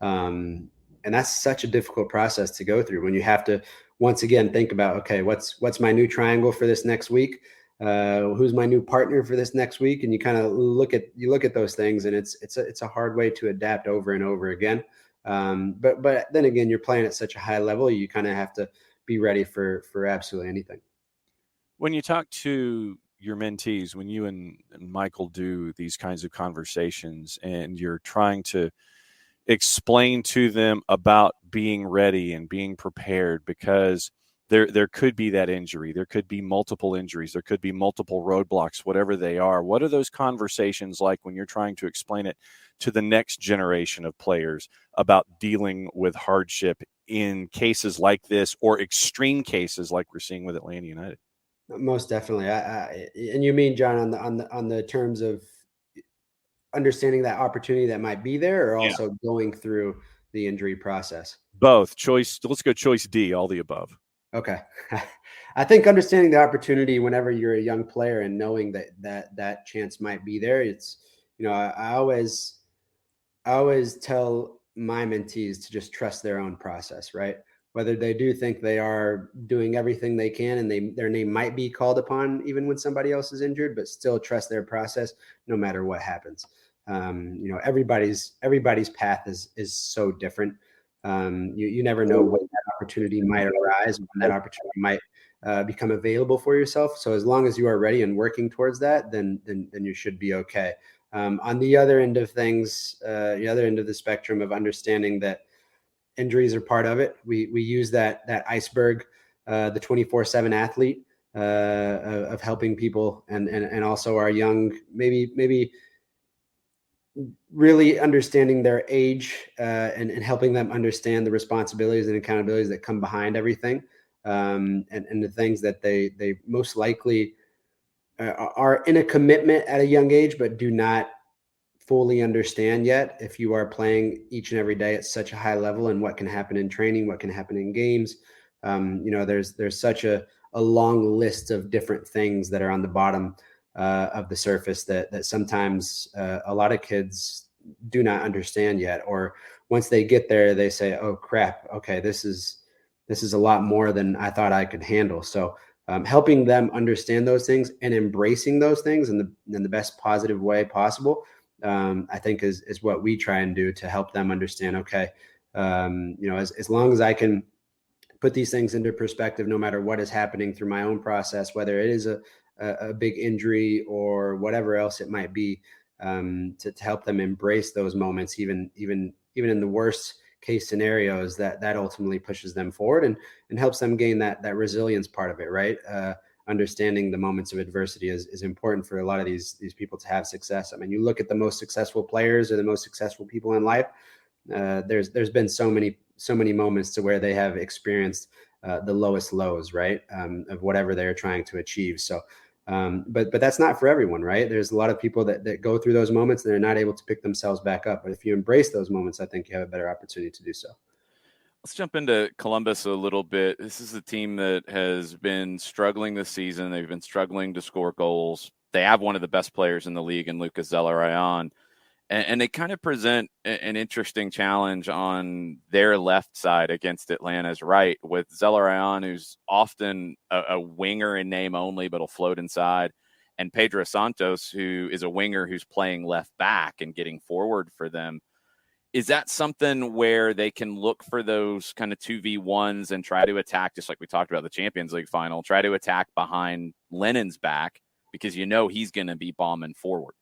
[SPEAKER 4] And that's such a difficult process to go through when you have to once again think about, okay, what's my new triangle for this next week? Who's my new partner for this next week? And you kind of look at those things, and it's a hard way to adapt over and over again. But then again, you're playing at such a high level, you kind of have to be ready for absolutely anything.
[SPEAKER 2] When you talk to your mentees, when you and Michael do these kinds of conversations, and you're trying to explain to them about being ready and being prepared, because there could be that injury. There could be multiple injuries. There could be multiple roadblocks, whatever they are. What are those conversations like when you're trying to explain it to the next generation of players about dealing with hardship in cases like this, or extreme cases like we're seeing with Atlanta United?
[SPEAKER 4] Most definitely. And you mean, John, on the terms of understanding that opportunity that might be there, or also going through the injury process?
[SPEAKER 2] Both. Let's go choice D, all the above.
[SPEAKER 4] Okay. I think understanding the opportunity whenever you're a young player and knowing that chance might be there, it's, I always tell my mentees to just trust their own process, right? Whether they do think they are doing everything they can and their name might be called upon even when somebody else is injured, but still trust their process no matter what happens. Everybody's path is so different. You never know when that opportunity might arise, when that opportunity might become available for yourself. So as long as you are ready and working towards that, then you should be okay. On the other end of things, the other end of the spectrum of understanding that injuries are part of it, we use that iceberg, the 24/7 athlete of helping people, and also our young, maybe really understanding their age and helping them understand the responsibilities and accountabilities that come behind everything, and the things that they most likely are in a commitment at a young age, but do not fully understand yet if you are playing each and every day at such a high level, and what can happen in training, what can happen in games. There's such a long list of different things that are on the bottom of the surface that sometimes a lot of kids do not understand yet, or once they get there, they say, "Oh crap! Okay, this is a lot more than I thought I could handle." So, helping them understand those things and embracing those things in the best positive way possible, I think is what we try and do to help them understand. Okay, as long as I can put these things into perspective, no matter what is happening through my own process, whether it is a big injury or whatever else it might be, to help them embrace those moments, even in the worst case scenarios, that ultimately pushes them forward and helps them gain that resilience part of it, right? Understanding the moments of adversity is important for a lot of these people to have success. I mean, you look at the most successful players or the most successful people in life, there's been so many moments to where they have experienced the lowest lows, right? Of whatever they're trying to achieve. So, but that's not for everyone, right? There's a lot of people that go through those moments and they're not able to pick themselves back up. But if you embrace those moments, I think you have a better opportunity to do so.
[SPEAKER 1] Let's jump into Columbus a little bit. This is a team that has been struggling this season. They've been struggling to score goals. They have one of the best players in the league in Lucas Zelarayan. And they kind of present an interesting challenge on their left side against Atlanta's right, with Zelarayan, who's often a winger in name only, but will float inside, and Pedro Santos, who is a winger who's playing left back and getting forward for them. Is that something where they can look for those kind of 2v1s and try to attack, just like we talked about the Champions League final, try to attack behind Lennon's back, because he's going to be bombing forward?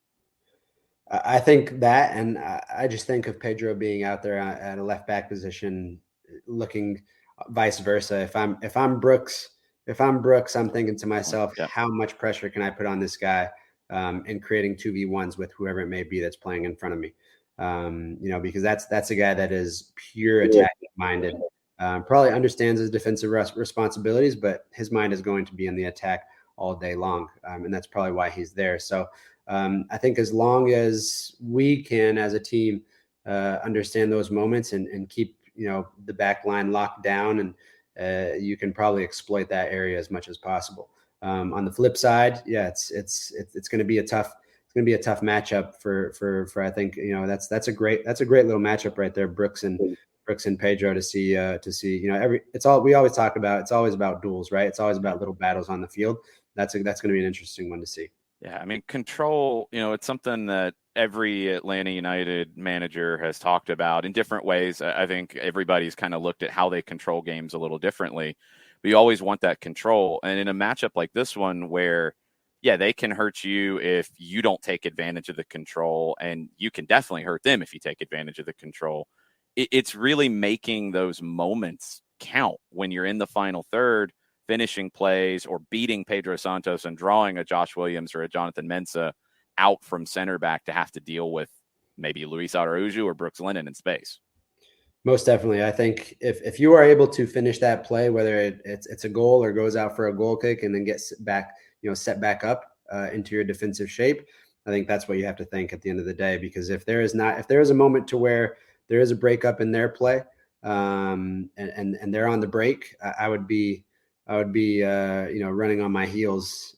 [SPEAKER 4] I think that, and I just think of Pedro being out there at a left back position, looking vice versa. If I'm Brooks, I'm thinking to myself, how much pressure can I put on this guy, in creating 2v1s with whoever it may be that's playing in front of me? Because that's a guy that is pure attacking minded. Probably understands his defensive responsibilities, but his mind is going to be in the attack all day long, and that's probably why he's there. So. I think as long as we can, as a team, understand those moments and keep, the back line locked down, and you can probably exploit that area as much as possible. On the flip side, it's going to be a tough matchup for I think, that's a great little matchup right there, Brooks and Pedro, to see, we always talk about, it's always about duels, right? It's always about little battles on the field. That's going to be an interesting one to see.
[SPEAKER 1] Yeah, I mean, control, it's something that every Atlanta United manager has talked about in different ways. I think everybody's kind of looked at how they control games a little differently, but you always want that control. And in a matchup like this one where, they can hurt you if you don't take advantage of the control, and you can definitely hurt them if you take advantage of the control. It's really making those moments count when you're in the final third, finishing plays or beating Pedro Santos and drawing a Josh Williams or a Jonathan Mensah out from center back to have to deal with maybe Luis Araujo or Brooks Lennon in space.
[SPEAKER 4] Most definitely. I think if you are able to finish that play, whether it's a goal or goes out for a goal kick and then gets back, set back up into your defensive shape, I think that's what you have to think at the end of the day. Because if there is a moment to where there is a breakup in their play, and they're on the break, I would be running on my heels,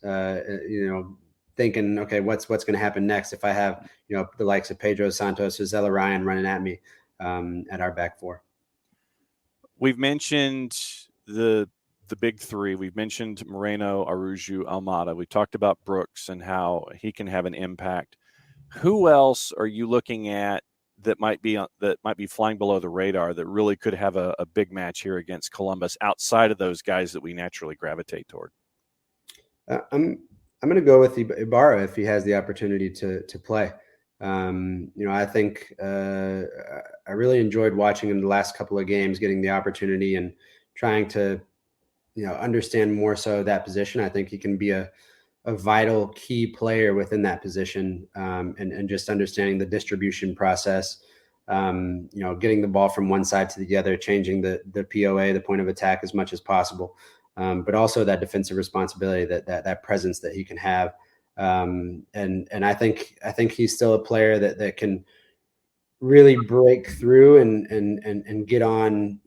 [SPEAKER 4] thinking, okay, what's going to happen next if I have, the likes of Pedro Santos or Zelarayan running at me at our back four.
[SPEAKER 2] We've mentioned the big three. We've mentioned Moreno, Araujo, Almada. We talked about Brooks and how he can have an impact. Who else are you looking at that might be flying below the radar that really could have a big match here against Columbus outside of those guys that we naturally gravitate toward?
[SPEAKER 4] I'm going to go with Ibarra if he has the opportunity to play. I think I really enjoyed watching him the last couple of games, getting the opportunity and trying to, understand more so that position. I think he can be a vital key player within that position, and just understanding the distribution process, getting the ball from one side to the other, changing the POA, the point of attack, as much as possible. But also that defensive responsibility, that presence that he can have And I think he's still a player that can really break through and get on,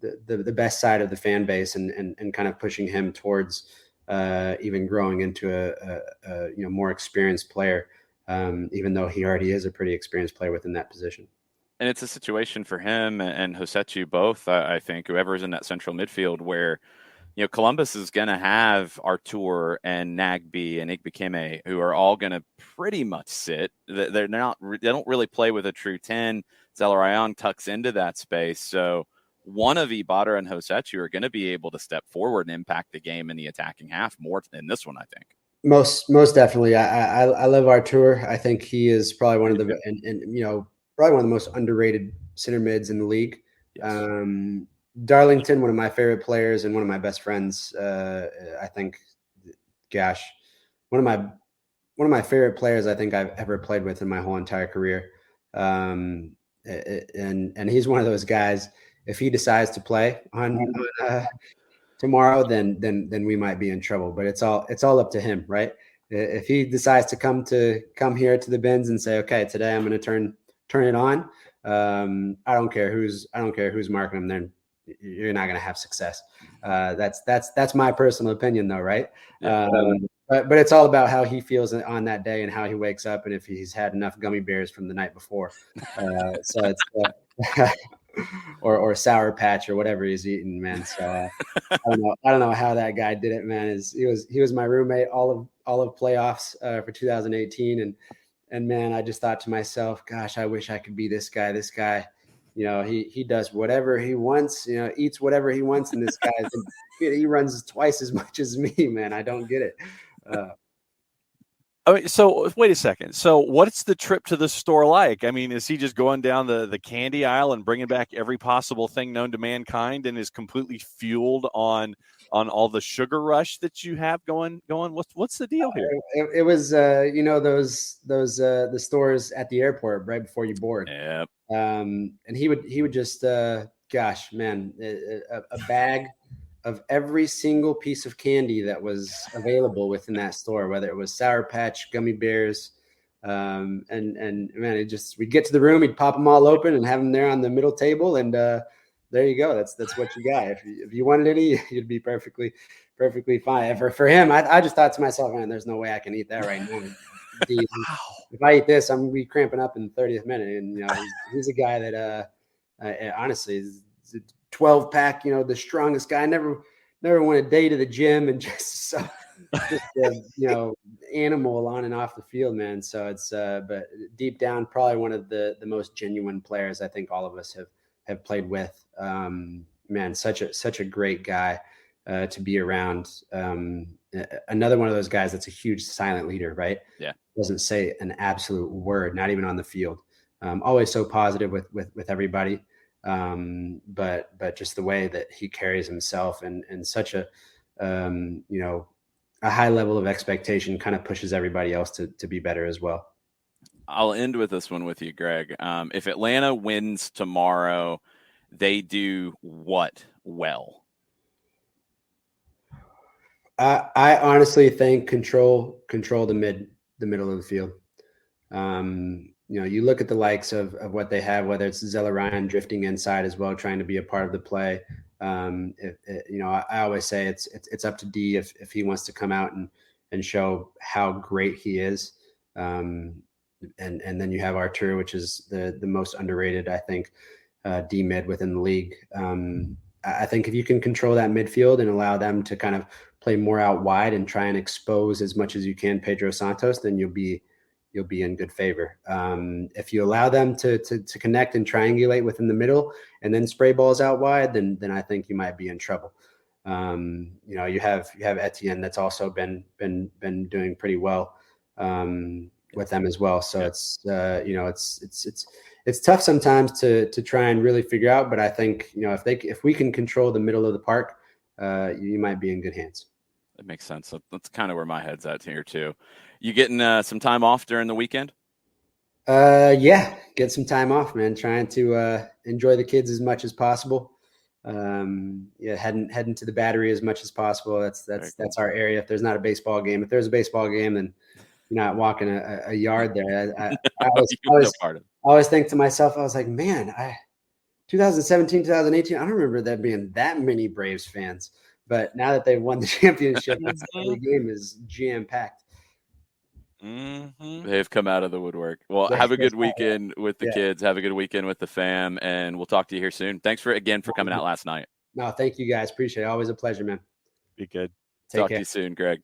[SPEAKER 4] the best side of the fan base and kind of pushing him towards even growing into a more experienced player, even though he already is a pretty experienced player within that position.
[SPEAKER 1] And it's a situation for him and Hosetu both, I think, whoever's in that central midfield, where Columbus is going to have Artur and Nagbe and Igbekeme, who are all going to pretty much sit. They don't really play with a true 10. Zelarayan tucks into that space. So one of Ibarra and Hosetu are going to be able to step forward and impact the game in the attacking half more than this one, I think.
[SPEAKER 4] Most definitely. I love Artur. I think he is probably one of the, probably one of the most underrated center mids in the league. Yes. Darlington, one of my favorite players and one of my best friends. I think, one of my favorite players I think I've ever played with in my whole entire career. And he's one of those guys. If he decides to play on tomorrow, then we might be in trouble. But it's all up to him, right? If he decides to come here to the bins and say, okay, today I'm going to turn it on. I don't care who's marking him. Then you're not going to have success. That's my personal opinion, though, right? Yeah. But it's all about how he feels on that day and how he wakes up, and if he's had enough gummy bears from the night before. So it's or Sour Patch or whatever he's eating, man. So I don't know how that guy did it, man. He was my roommate all of playoffs for 2018, and man, I just thought to myself, gosh, I wish I could be this guy. This guy, he does whatever he wants, eats whatever he wants, and this guy he runs twice as much as me, man. I don't get it.
[SPEAKER 2] So wait a second. So what's the trip to the store like? I mean, is he just going down the candy aisle and bringing back every possible thing known to mankind and is completely fueled on all the sugar rush that you have going? What's the deal here?
[SPEAKER 4] It was, those the stores at the airport right before you board.
[SPEAKER 1] Yeah.
[SPEAKER 4] And he would just, gosh, man, a bag of every single piece of candy that was available within that store, whether it was Sour Patch, gummy bears, and man, we'd get to the room, he'd pop them all open and have them there on the middle table, and there you go. That's what you got. If you wanted any, you'd be perfectly fine. For him, I just thought to myself, man, there's no way I can eat that right now. If I eat this, I'm gonna be cramping up in the 30th minute. And he's a guy that honestly is 12-pack, the strongest guy. Never went a day to the gym, and just animal on and off the field, man. So it's but deep down, probably one of the most genuine players I think all of us have played with. Man, such a great guy to be around. Another one of those guys that's a huge silent leader, right?
[SPEAKER 1] Yeah,
[SPEAKER 4] doesn't say an absolute word, not even on the field. Always so positive with everybody. But just the way that he carries himself and such a high level of expectation kind of pushes everybody else to be better as well.
[SPEAKER 1] I'll end with this one with you, Greg. If Atlanta wins tomorrow, they do what well?
[SPEAKER 4] I honestly think control the middle of the field. You look at the likes of what they have, whether it's Zelarayan drifting inside as well, trying to be a part of the play. I always say it's up to D if he wants to come out and show how great he is. And then you have Artur, which is the most underrated, I think, D mid within the league. I think if you can control that midfield and allow them to kind of play more out wide and try and expose as much as you can Pedro Santos, then you'll be in good favor. If you allow them to connect and triangulate within the middle and then spray balls out wide, then I think you might be in trouble. You have Etienne that's also been doing pretty well with them as well. So it's tough sometimes to try and really figure out. But I think if we can control the middle of the park, you might be in good hands.
[SPEAKER 1] That makes sense. That's kind of where my head's at here too. You getting some time off during the weekend?
[SPEAKER 4] Yeah, get some time off, man. Trying to enjoy the kids as much as possible. heading to the Battery as much as possible. That's our area. If there's not a baseball game, if there's a baseball game, then you're not walking a yard there. I always think to myself, I was like, man, 2017, 2018, I don't remember there being that many Braves fans. But now that they've won the championship, the game is jam-packed.
[SPEAKER 1] Mm-hmm. They've come out of the woodwork. Well, have a good weekend with the kids. Have a good weekend with the fam, and we'll talk to you here soon. Thanks for coming out last night.
[SPEAKER 4] No, thank you guys. Appreciate it. Always a pleasure, man.
[SPEAKER 2] Be good.
[SPEAKER 1] Talk to you soon, Greg.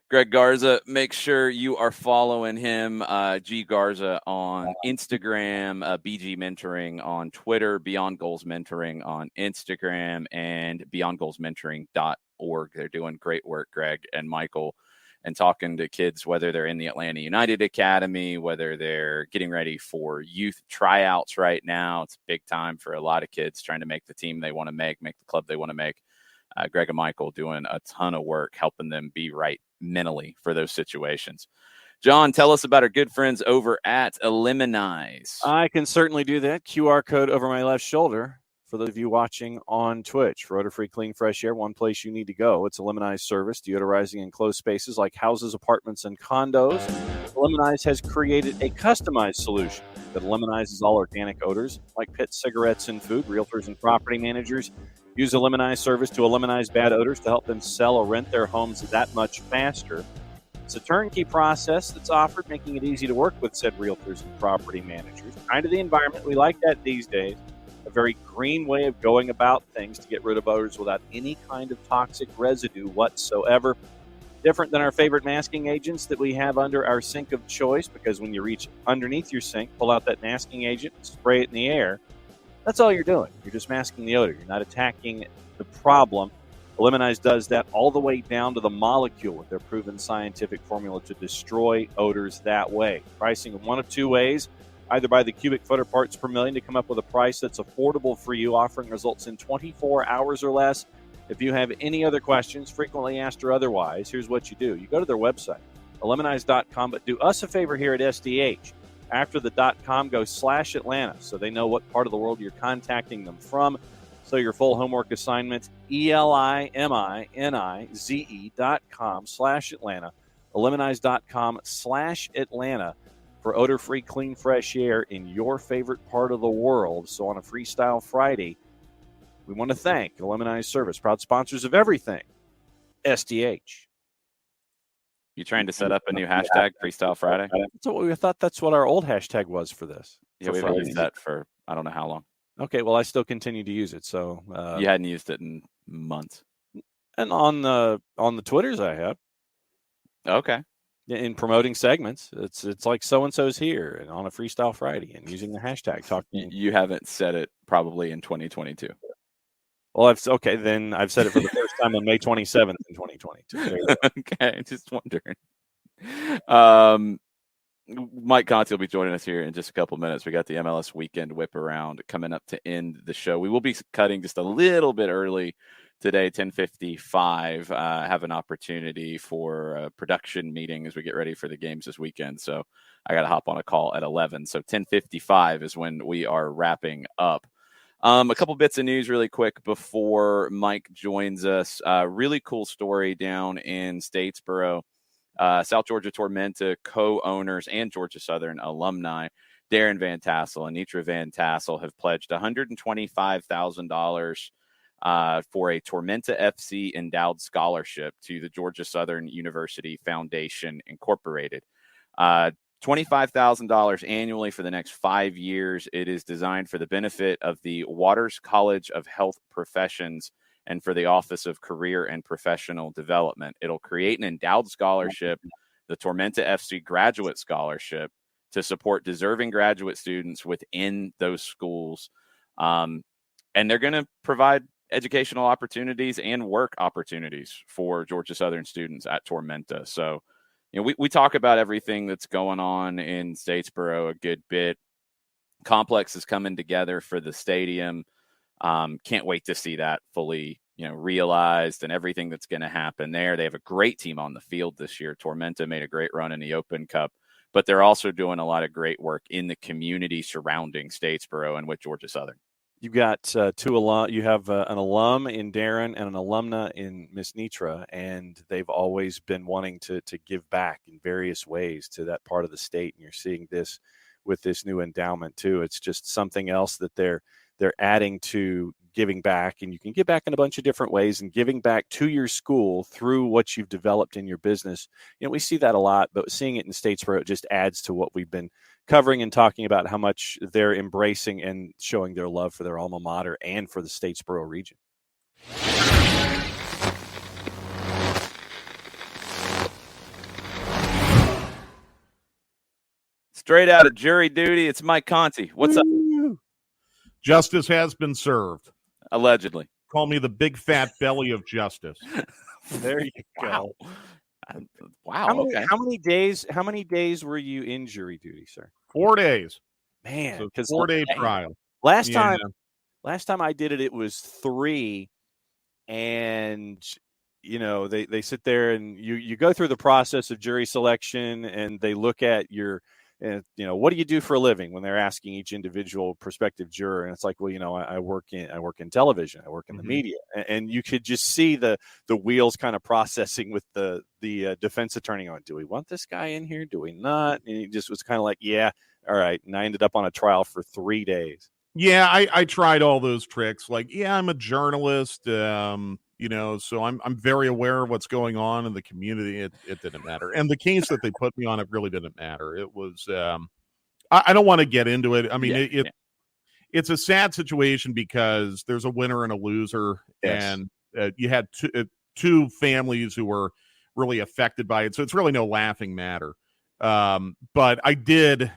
[SPEAKER 1] Greg Garza, make sure you are following him, G Garza on Instagram, BG Mentoring on Twitter, Beyond Goals Mentoring on Instagram, and beyondgoalsmentoring.org. They're doing great work, Greg and Michael, and talking to kids, whether they're in the Atlanta United Academy, whether they're getting ready for youth tryouts right now. It's a big time for a lot of kids trying to make the team they want to make the club they want to make. Greg and Michael doing a ton of work, helping them be right mentally for those situations. John, tell us about our good friends over at Eliminize.
[SPEAKER 2] I can certainly do that. QR code over my left shoulder. For those of you watching on Twitch, for odor-free, clean, fresh air, one place you need to go. It's Eliminize service, deodorizing enclosed spaces like houses, apartments, and condos. Eliminize has created a customized solution that eliminizes all organic odors like pet cigarettes and food. Realtors and property managers use Eliminize service to eliminate bad odors to help them sell or rent their homes that much faster. It's a turnkey process that's offered, making it easy to work with said realtors and property managers. Kind of the environment we like that these days. A very green way of going about things to get rid of odors without any kind of toxic residue whatsoever. Different than our favorite masking agents that we have under our sink of choice, because when you reach underneath your sink, pull out that masking agent, spray it in the air. That's all you're doing. You're just masking the odor. You're not attacking the problem. Eliminize does that all the way down to the molecule with their proven scientific formula to destroy odors that way. Pricing in one of two ways. Either by the cubic foot or parts per million to come up with a price that's affordable for you, offering results in 24 hours or less. If you have any other questions, frequently asked or otherwise, here's what you do. You go to their website, eliminize.com, but do us a favor here at SDH. After the .com, go /Atlanta so they know what part of the world you're contacting them from. So your full homework assignment, eliminize.com/Atlanta, eliminize.com/Atlanta. For odor-free, clean, fresh air in your favorite part of the world. So on a Freestyle Friday, we want to thank Eliminize Service, proud sponsors of everything, SDH.
[SPEAKER 1] You trying to set up a new hashtag, Freestyle Friday?
[SPEAKER 2] So I thought that's what our old hashtag was for this.
[SPEAKER 1] Yeah, we haven't used that for I don't know how long.
[SPEAKER 2] Okay, well, I still continue to use it. So
[SPEAKER 1] you hadn't used it in months.
[SPEAKER 2] And on the Twitters I have.
[SPEAKER 1] Okay.
[SPEAKER 2] In promoting segments, it's like so-and-so's here and on a Freestyle Friday and using the hashtag.
[SPEAKER 1] You haven't said it probably in 2022.
[SPEAKER 2] Well, I've said it for the first time on May 27th in 2022.
[SPEAKER 1] Okay, just wondering. Mike Conti will be joining us here in just a couple minutes. We got the MLS weekend Whiparound coming up to end the show. We will be cutting just a little bit early today, 10:55. Have an opportunity for a production meeting as we get ready for the games this weekend. So I got to hop on a call at 11. So 10:55 is when we are wrapping up. A couple bits of news really quick before Mike joins us. Really cool story down in Statesboro. South Georgia Tormenta co-owners and Georgia Southern alumni, Darren Van Tassel and Nitra Van Tassel, have pledged $125,000 for a Tormenta FC endowed scholarship to the Georgia Southern University Foundation Incorporated. $25,000 annually for the next 5 years. It is designed for the benefit of the Waters College of Health Professions and for the Office of Career and Professional Development. It'll create an endowed scholarship, the Tormenta FC Graduate Scholarship, to support deserving graduate students within those schools. And they're going to provide educational opportunities and work opportunities for Georgia Southern students at Tormenta. So, we talk about everything that's going on in Statesboro a good bit. Complex is coming together for the stadium. Can't wait to see that fully, realized and everything that's going to happen there. They have a great team on the field this year. Tormenta made a great run in the Open Cup, but they're also doing a lot of great work in the community surrounding Statesboro and with Georgia Southern.
[SPEAKER 2] You've got two alum. You have an alum in Darren and an alumna in Miss Nitra, and they've always been wanting to give back in various ways to that part of the state. And you're seeing this with this new endowment too. It's just something else that they're adding to giving back, and you can give back in a bunch of different ways. And giving back to your school through what you've developed in your business, we see that a lot. But seeing it in Statesboro, it just adds to what we've been covering and talking about, how much they're embracing and showing their love for their alma mater and for the Statesboro region.
[SPEAKER 1] Straight out of jury duty, it's Mike Conti. What's up?
[SPEAKER 5] Justice has been served.
[SPEAKER 1] Allegedly.
[SPEAKER 5] Call me the big fat belly of justice.
[SPEAKER 2] There you go.
[SPEAKER 1] Wow.
[SPEAKER 2] How many days were you in jury duty, sir?
[SPEAKER 5] 4 days.
[SPEAKER 2] Man,
[SPEAKER 5] So
[SPEAKER 2] because
[SPEAKER 5] 4-day trial.
[SPEAKER 2] Last time I did it was 3, and they sit there and you go through the process of jury selection, and they look at your what do you do for a living when they're asking each individual prospective juror, and it's like, well, I work in television, I work in the media, and you could just see the wheels kind of processing with the defense attorney on, do we want this guy in here, do we not? And he just was kind of like, yeah, all right. And I ended up on a trial for 3 days.
[SPEAKER 5] Yeah, I tried all those tricks. Like, yeah, I'm a journalist, so I'm very aware of what's going on in the community. It didn't matter. And the case that they put me on, it really didn't matter. It was, I don't want to get into it. I mean, it's a sad situation because there's a winner and a loser. Yes. And you had two families who were really affected by it. So it's really no laughing matter. But I did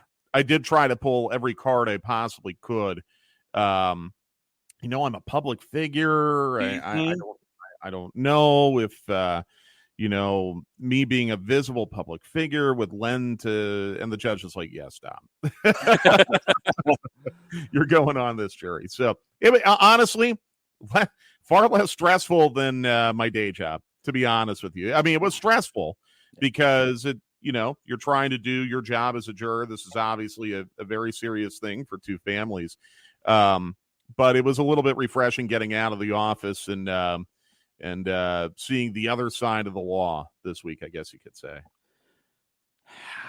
[SPEAKER 5] try to pull every card I possibly could. I'm a public figure. I don't know if, me being a visible public figure would lend to, and the judge was like, yes, stop. You're going on this jury. So honestly, far less stressful than my day job, to be honest with you. I mean, it was stressful because you're trying to do your job as a juror. This is obviously a very serious thing for two families. But it was a little bit refreshing getting out of the office and seeing the other side of the law this week, I guess you could say.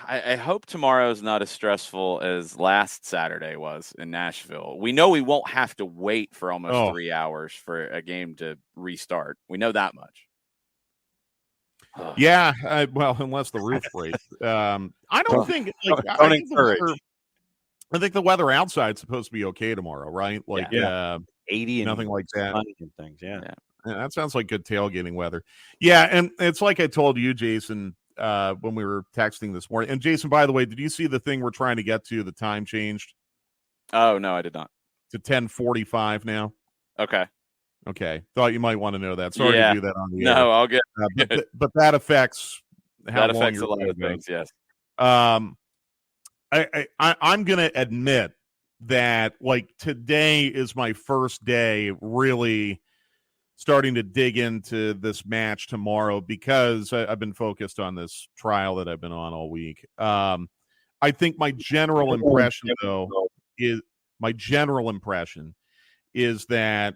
[SPEAKER 1] I hope tomorrow is not as stressful as last Saturday was in Nashville. We know we won't have to wait for almost 3 hours for a game to restart. We know that much.
[SPEAKER 5] Yeah, unless the roof breaks. I don't think. I think the weather outside's supposed to be okay tomorrow, right?
[SPEAKER 2] 80 and
[SPEAKER 5] nothing like that.
[SPEAKER 2] And things, yeah,
[SPEAKER 5] that sounds like good tailgating weather. Yeah, and it's like I told you, Jason, when we were texting this morning. And Jason, by the way, did you see the thing we're trying to get to? The time changed.
[SPEAKER 1] Oh no, I did not.
[SPEAKER 5] To 10:45 now. Okay. Thought you might want to know that. Sorry to do that on the air.
[SPEAKER 1] No, I'll get.
[SPEAKER 5] But that affects how long
[SPEAKER 1] a lot of things. Yes.
[SPEAKER 5] I'm going to admit that today is my first day really starting to dig into this match tomorrow because I've been focused on this trial that I've been on all week. I think my general impression is that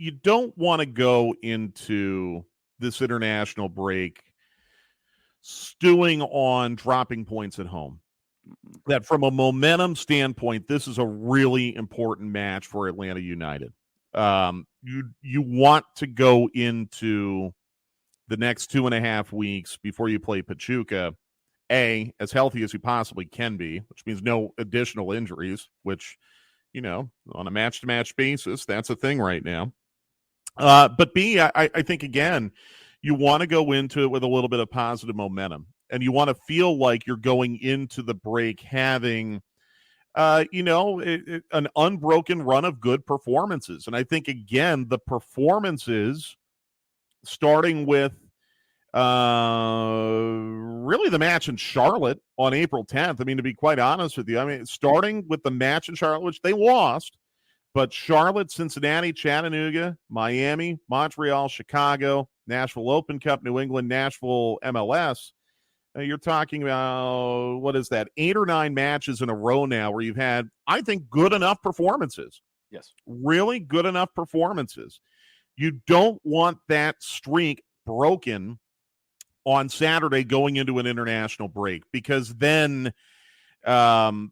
[SPEAKER 5] you don't want to go into this international break stewing on dropping points at home. That from a momentum standpoint, this is a really important match for Atlanta United. You want to go into the next 2.5 weeks before you play Pachuca, as healthy as you possibly can be, which means no additional injuries, which, on a match-to-match basis, that's a thing right now. But B, I think, again, you want to go into it with a little bit of positive momentum, and you want to feel like you're going into the break having, an unbroken run of good performances. And I think, again, the performances, starting with really the match in Charlotte on April 10th. I mean, to be quite honest with you, starting with the match in Charlotte, which they lost, but Charlotte, Cincinnati, Chattanooga, Miami, Montreal, Chicago, Nashville Open Cup, New England, Nashville MLS. You're talking about, what is that, 8 or 9 matches in a row now where you've had, I think, good enough performances.
[SPEAKER 1] Yes.
[SPEAKER 5] Really good enough performances. You don't want that streak broken on Saturday going into an international break, because then, and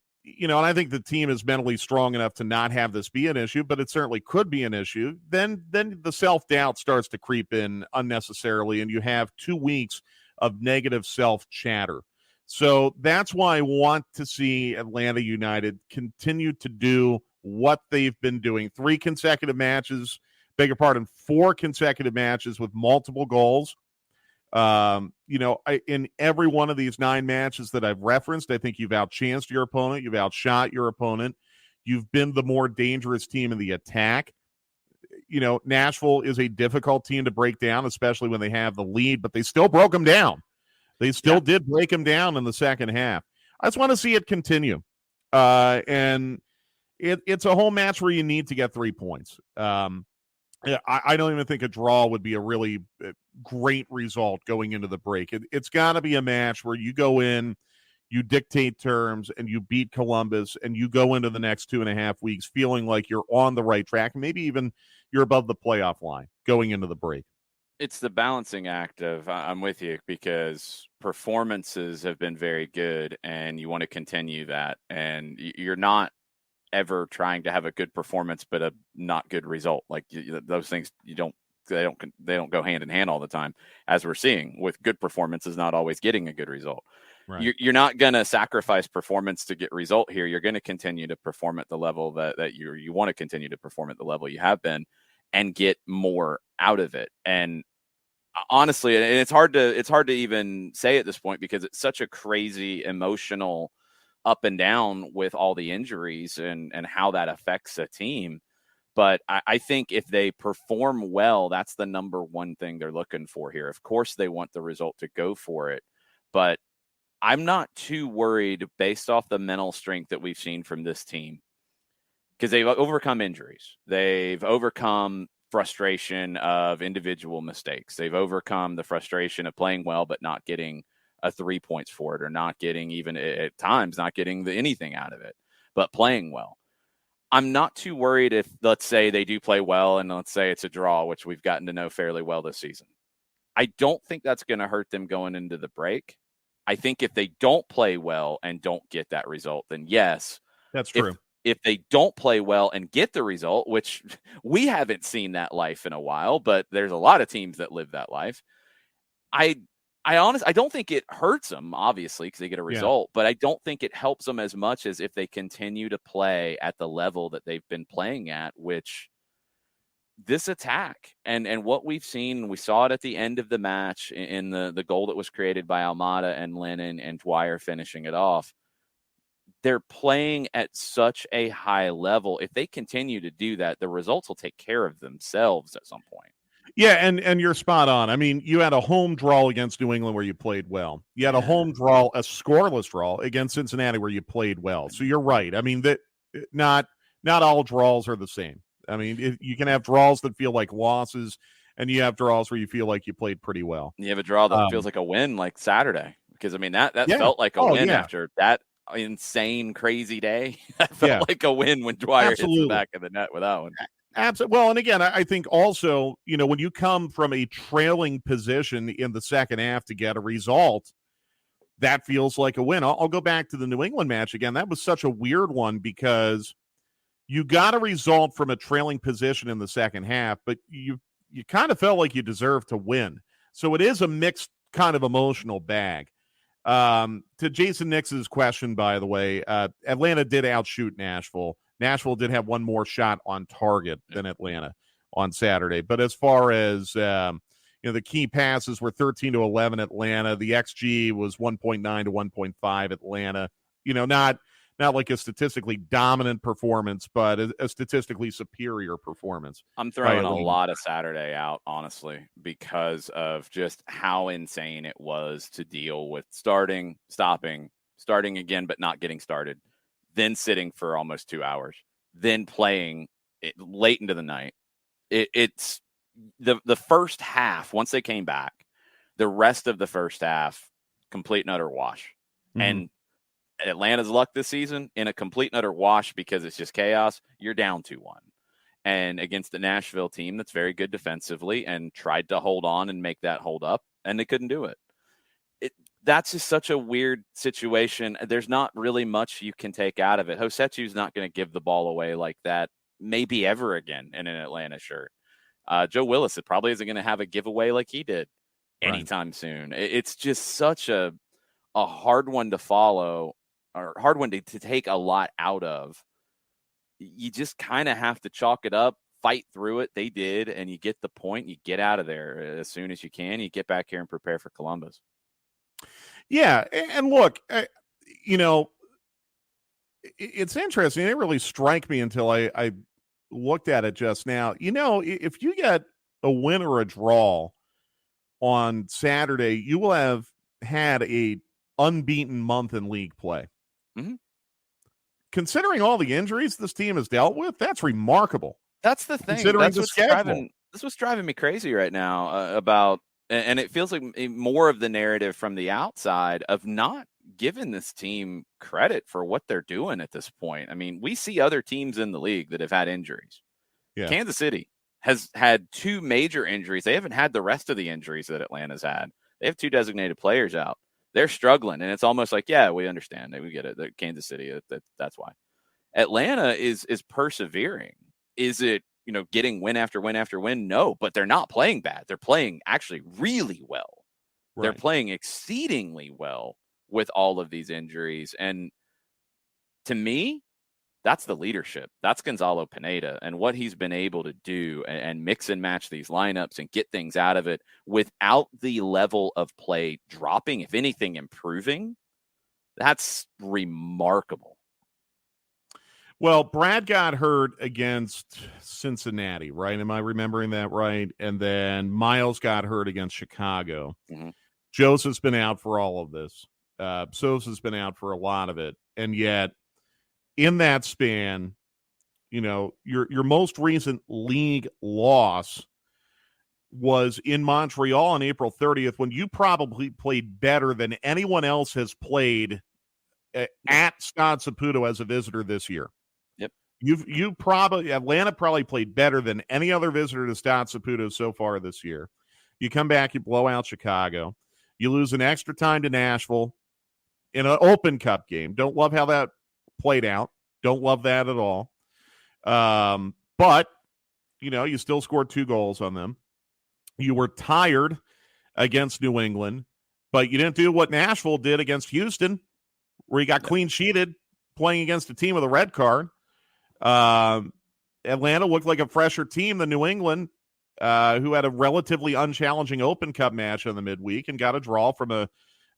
[SPEAKER 5] I think the team is mentally strong enough to not have this be an issue, but it certainly could be an issue. Then the self-doubt starts to creep in unnecessarily, and you have 2 weeks of negative self-chatter. So that's why I want to see Atlanta United continue to do what they've been doing. 4 consecutive matches with multiple goals. In every one of these 9 matches that I've referenced, I think you've outchanced your opponent, you've outshot your opponent, you've been the more dangerous team in the attack. Nashville is a difficult team to break down, especially when they have the lead, but they still broke them down. They still did break them down in the second half. I just want to see it continue. And it's a home match where you need to get 3 points. I don't even think a draw would be a really great result going into the break. It's got to be a match where you go in, you dictate terms, and you beat Columbus, and you go into the next 2.5 weeks feeling like you're on the right track. Maybe even you're above the playoff line going into the break.
[SPEAKER 1] It's the balancing act of, I'm with you, because performances have been very good, and you want to continue that. And you're not ever trying to have a good performance but a not good result. Like those things, they don't go hand in hand all the time, as we're seeing with good performances not always getting a good result.
[SPEAKER 5] Right.
[SPEAKER 1] You're not going to sacrifice performance to get result here. You're going to continue to perform at the level that you want to continue to perform at the level you have been, and get more out of it. And honestly, and it's hard to even say at this point, because it's such a crazy emotional up and down with all the injuries and how that affects a team. But I think if they perform well, that's the number one thing they're looking for here. Of course, they want the result to go for it, but I'm not too worried based off the mental strength that we've seen from this team, because they've overcome injuries. They've overcome frustration of individual mistakes. They've overcome the frustration of playing well but not getting a 3 points for it, or not getting, even at times, not getting anything out of it, but playing well. I'm not too worried if, let's say, they do play well and let's say it's a draw, which we've gotten to know fairly well this season. I don't think that's going to hurt them going into the break. I think if they don't play well and don't get that result, then yes,
[SPEAKER 5] that's true.
[SPEAKER 1] If they don't play well and get the result, which we haven't seen that life in a while, but there's a lot of teams that live that life. I honestly don't think it hurts them, obviously, because they get a result, but I don't think it helps them as much as if they continue to play at the level that they've been playing at, which this attack and what we've seen, we saw it at the end of the match in the goal that was created by Almada and Lennon and Dwyer finishing it off. They're playing at such a high level. If they continue to do that, the results will take care of themselves at some point.
[SPEAKER 5] Yeah, and you're spot on. I mean, you had a home draw against New England where you played well. You had a home draw, a scoreless draw against Cincinnati where you played well. So you're right. I mean, that not all draws are the same. I mean, you can have draws that feel like losses, and you have draws where you feel like you played pretty well.
[SPEAKER 1] You have a draw that feels like a win, like Saturday, because I mean that felt like a win after that insane, crazy day. That felt like a win when Dwyer hits the back of the net with that one.
[SPEAKER 5] Absolutely. Well, and again, I think also, when you come from a trailing position in the second half to get a result, that feels like a win. I'll go back to the New England match again. That was such a weird one because you got a result from a trailing position in the second half, but you kind of felt like you deserved to win. So it is a mixed kind of emotional bag. To Jason Nix's question, by the way, Atlanta did outshoot Nashville. Nashville did have one more shot on target than Atlanta on Saturday. But as far as, the key passes were 13-11 Atlanta. The XG was 1.9 to 1.5 Atlanta. Not like a statistically dominant performance, but a statistically superior performance.
[SPEAKER 1] I'm throwing a lot of Saturday out, honestly, because of just how insane it was to deal with starting, stopping, starting again, but not getting started, then sitting for almost 2 hours, then playing it late into the night. It's the first half, once they came back, the rest of the first half, complete and utter wash.
[SPEAKER 5] Mhm.
[SPEAKER 1] And Atlanta's luck this season, in a complete and utter wash because it's just chaos, you're down 2-1. And against the Nashville team that's very good defensively and tried to hold on and make that hold up, and they couldn't do it. That's just such a weird situation. There's not really much you can take out of it. Hosetsu's not going to give the ball away like that maybe ever again in an Atlanta shirt. Joe Willis probably isn't going to have a giveaway like he did anytime soon. It's just such a hard one to follow, or hard one to take a lot out of. You just kind of have to chalk it up, fight through it. They did, and you get the point. You get out of there as soon as you can. You get back here and prepare for Columbus.
[SPEAKER 5] Yeah, and look, it's interesting. It didn't really strike me until I looked at it just now. If you get a win or a draw on Saturday, you will have had a unbeaten month in league play.
[SPEAKER 1] Mm-hmm.
[SPEAKER 5] Considering all the injuries this team has dealt with, that's remarkable.
[SPEAKER 1] That's the thing. That's what's driving me crazy right now about, and it feels like more of the narrative from the outside of not giving this team credit for what they're doing at this point. I mean, we see other teams in the league that have had injuries. Yeah. Kansas City has had 2 major injuries. They haven't had the rest of the injuries that Atlanta's had. They have 2 designated players out. They're struggling, and it's almost like, yeah, we understand. We get it. Kansas City, that's why. Atlanta is persevering. Is it, getting win after win after win? No, but they're not playing bad. They're playing actually really well. Right. They're playing exceedingly well with all of these injuries. And to me, that's the leadership. That's Gonzalo Pineda and what he's been able to do and mix and match these lineups and get things out of it without the level of play dropping, if anything, improving. That's remarkable.
[SPEAKER 5] Well, Brad got hurt against Cincinnati, right? Am I remembering that right? And then Miles got hurt against Chicago. Mm-hmm. Joseph's been out for all of this. Sosa's been out for a lot of it. And yet, in that span, your most recent league loss was in Montreal on April 30th, when you probably played better than anyone else has played at Stade Saputo as a visitor this year.
[SPEAKER 1] Yep.
[SPEAKER 5] Atlanta probably played better than any other visitor to Stade Saputo so far this year. You come back, you blow out Chicago. You lose an extra time to Nashville in an Open Cup game. Don't love how that played out. Don't love that at all. But, you still scored 2 goals on them. You were tired against New England, but you didn't do what Nashville did against Houston, where you got clean sheeted playing against a team with a red card. Atlanta looked like a fresher team than New England, who had a relatively unchallenging Open Cup match in the midweek and got a draw from a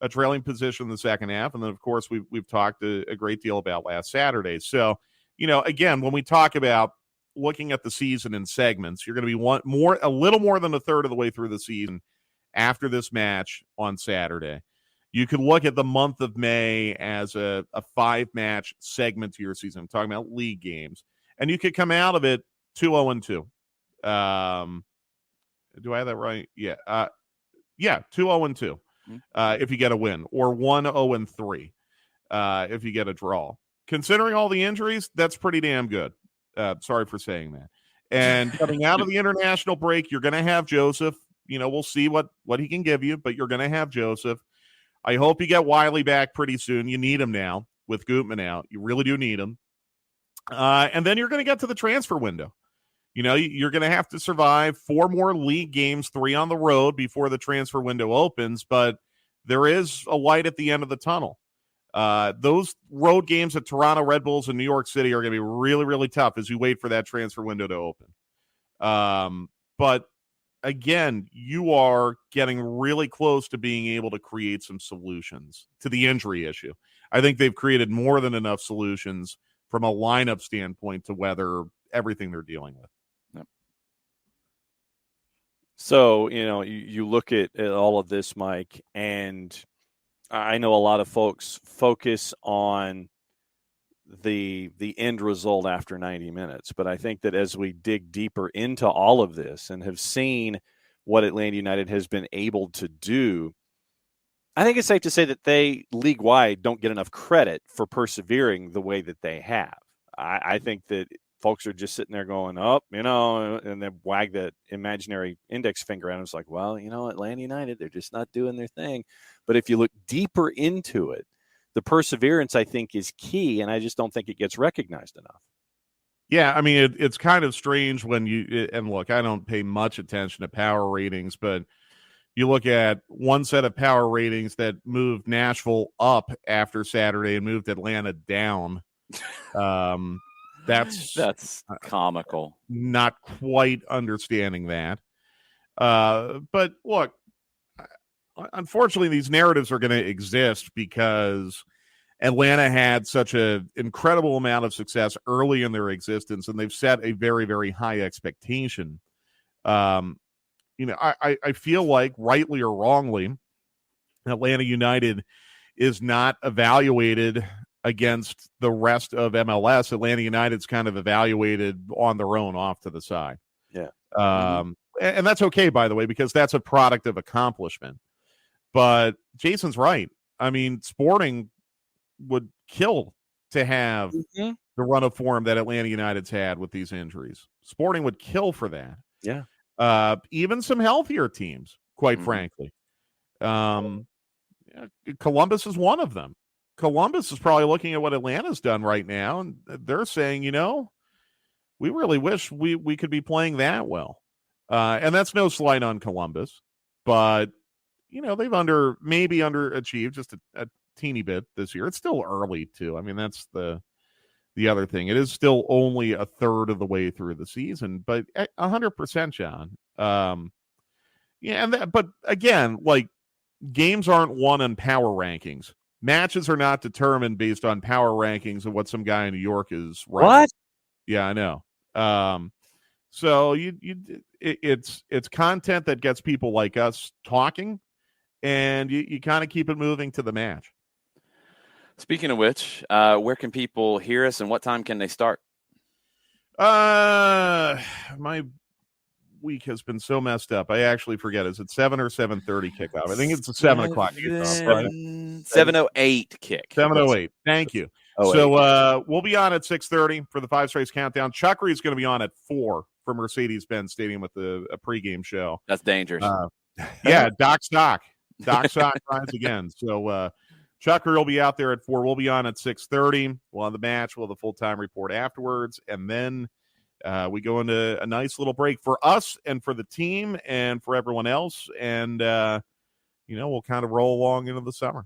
[SPEAKER 5] trailing position in the second half. And then, of course, we've talked a great deal about last Saturday. So, again, when we talk about looking at the season in segments, you're going to be a little more than a third of the way through the season after this match on Saturday. You could look at the month of May as a 5-match segment to your season. I'm talking about league games. And you could come out of it 2-0-2. Do I have that right? Yeah. 2-0-2 if you get a win, or 1-0-3 if you get a draw. Considering all the injuries, that's pretty damn good. Sorry for saying that. And coming out of the international break, you're going to have Joseph. We'll see what he can give you, but you're going to have Joseph. I hope you get Wiley back pretty soon. You need him now with Gutman out. You really do need him. And then you're going to get to the transfer window. You're going to have to survive 4 more league games, 3 on the road before the transfer window opens, but there is a light at the end of the tunnel. Those road games at Toronto Red Bulls and New York City are going to be really, really tough as we wait for that transfer window to open. But again, you are getting really close to being able to create some solutions to the injury issue. I think they've created more than enough solutions from a lineup standpoint to weather everything they're dealing with.
[SPEAKER 2] Yep. So, you look at all of this, Mike, and I know a lot of folks focus on the end result after 90 minutes. But I think that as we dig deeper into all of this and have seen what Atlanta United has been able to do, I think it's safe to say that they league-wide don't get enough credit for persevering the way that they have. I think that folks are just sitting there going, oh, and then wag that imaginary index finger at them. It's like, well, Atlanta United, they're just not doing their thing. But if you look deeper into it, the perseverance, I think, is key, and I just don't think it gets recognized enough.
[SPEAKER 5] Yeah, I mean, it's kind of strange when and look, I don't pay much attention to power ratings, but you look at one set of power ratings that moved Nashville up after Saturday and moved Atlanta down.
[SPEAKER 1] That's comical.
[SPEAKER 5] Not quite understanding that. But look, unfortunately, these narratives are going to exist because Atlanta had such an incredible amount of success early in their existence, and they've set a very, very high expectation. I feel like, rightly or wrongly, Atlanta United is not evaluated against the rest of MLS. Atlanta United's kind of evaluated on their own off to the side.
[SPEAKER 2] Yeah.
[SPEAKER 5] And that's okay, by the way, because that's a product of accomplishment. But Jason's right. I mean, Sporting would kill to have the run of form that Atlanta United's had with these injuries. Sporting would kill for that.
[SPEAKER 2] Yeah.
[SPEAKER 5] Even some healthier teams, quite frankly. Columbus is one of them. Columbus is probably looking at what Atlanta's done right now, and they're saying, we really wish we could be playing that well. And that's no slight on Columbus, but, they've maybe underachieved just a teeny bit this year. It's still early, too. I mean, that's the other thing. It is still only a third of the way through the season, but 100%, John. But again, like, games aren't won on power rankings. Matches are not determined based on power rankings of what some guy in New York is running.
[SPEAKER 2] What?
[SPEAKER 5] Yeah, I know. So it's content that gets people like us talking, and you kind of keep it moving to the match.
[SPEAKER 1] Speaking of which, where can people hear us, and what time can they start?
[SPEAKER 5] My week has been so messed up. I actually forget. Is it 7 or 7:30 kickoff? I think it's a 7 o'clock kickoff. Right?
[SPEAKER 1] 7:08 kick.
[SPEAKER 5] 7:08. Thank you. So we'll be on at 6:30 for the Five Strikes Countdown. Chuckery is going to be on at 4 for Mercedes-Benz Stadium with a pregame show.
[SPEAKER 1] That's dangerous.
[SPEAKER 5] Yeah, Doc Stock finds again. So Chuckery will be out there at 4. We'll be on at 6:30. We'll have the match. We'll have the full-time report afterwards. And then we go into a nice little break for us and for the team and for everyone else. And, we'll kind of roll along into the summer.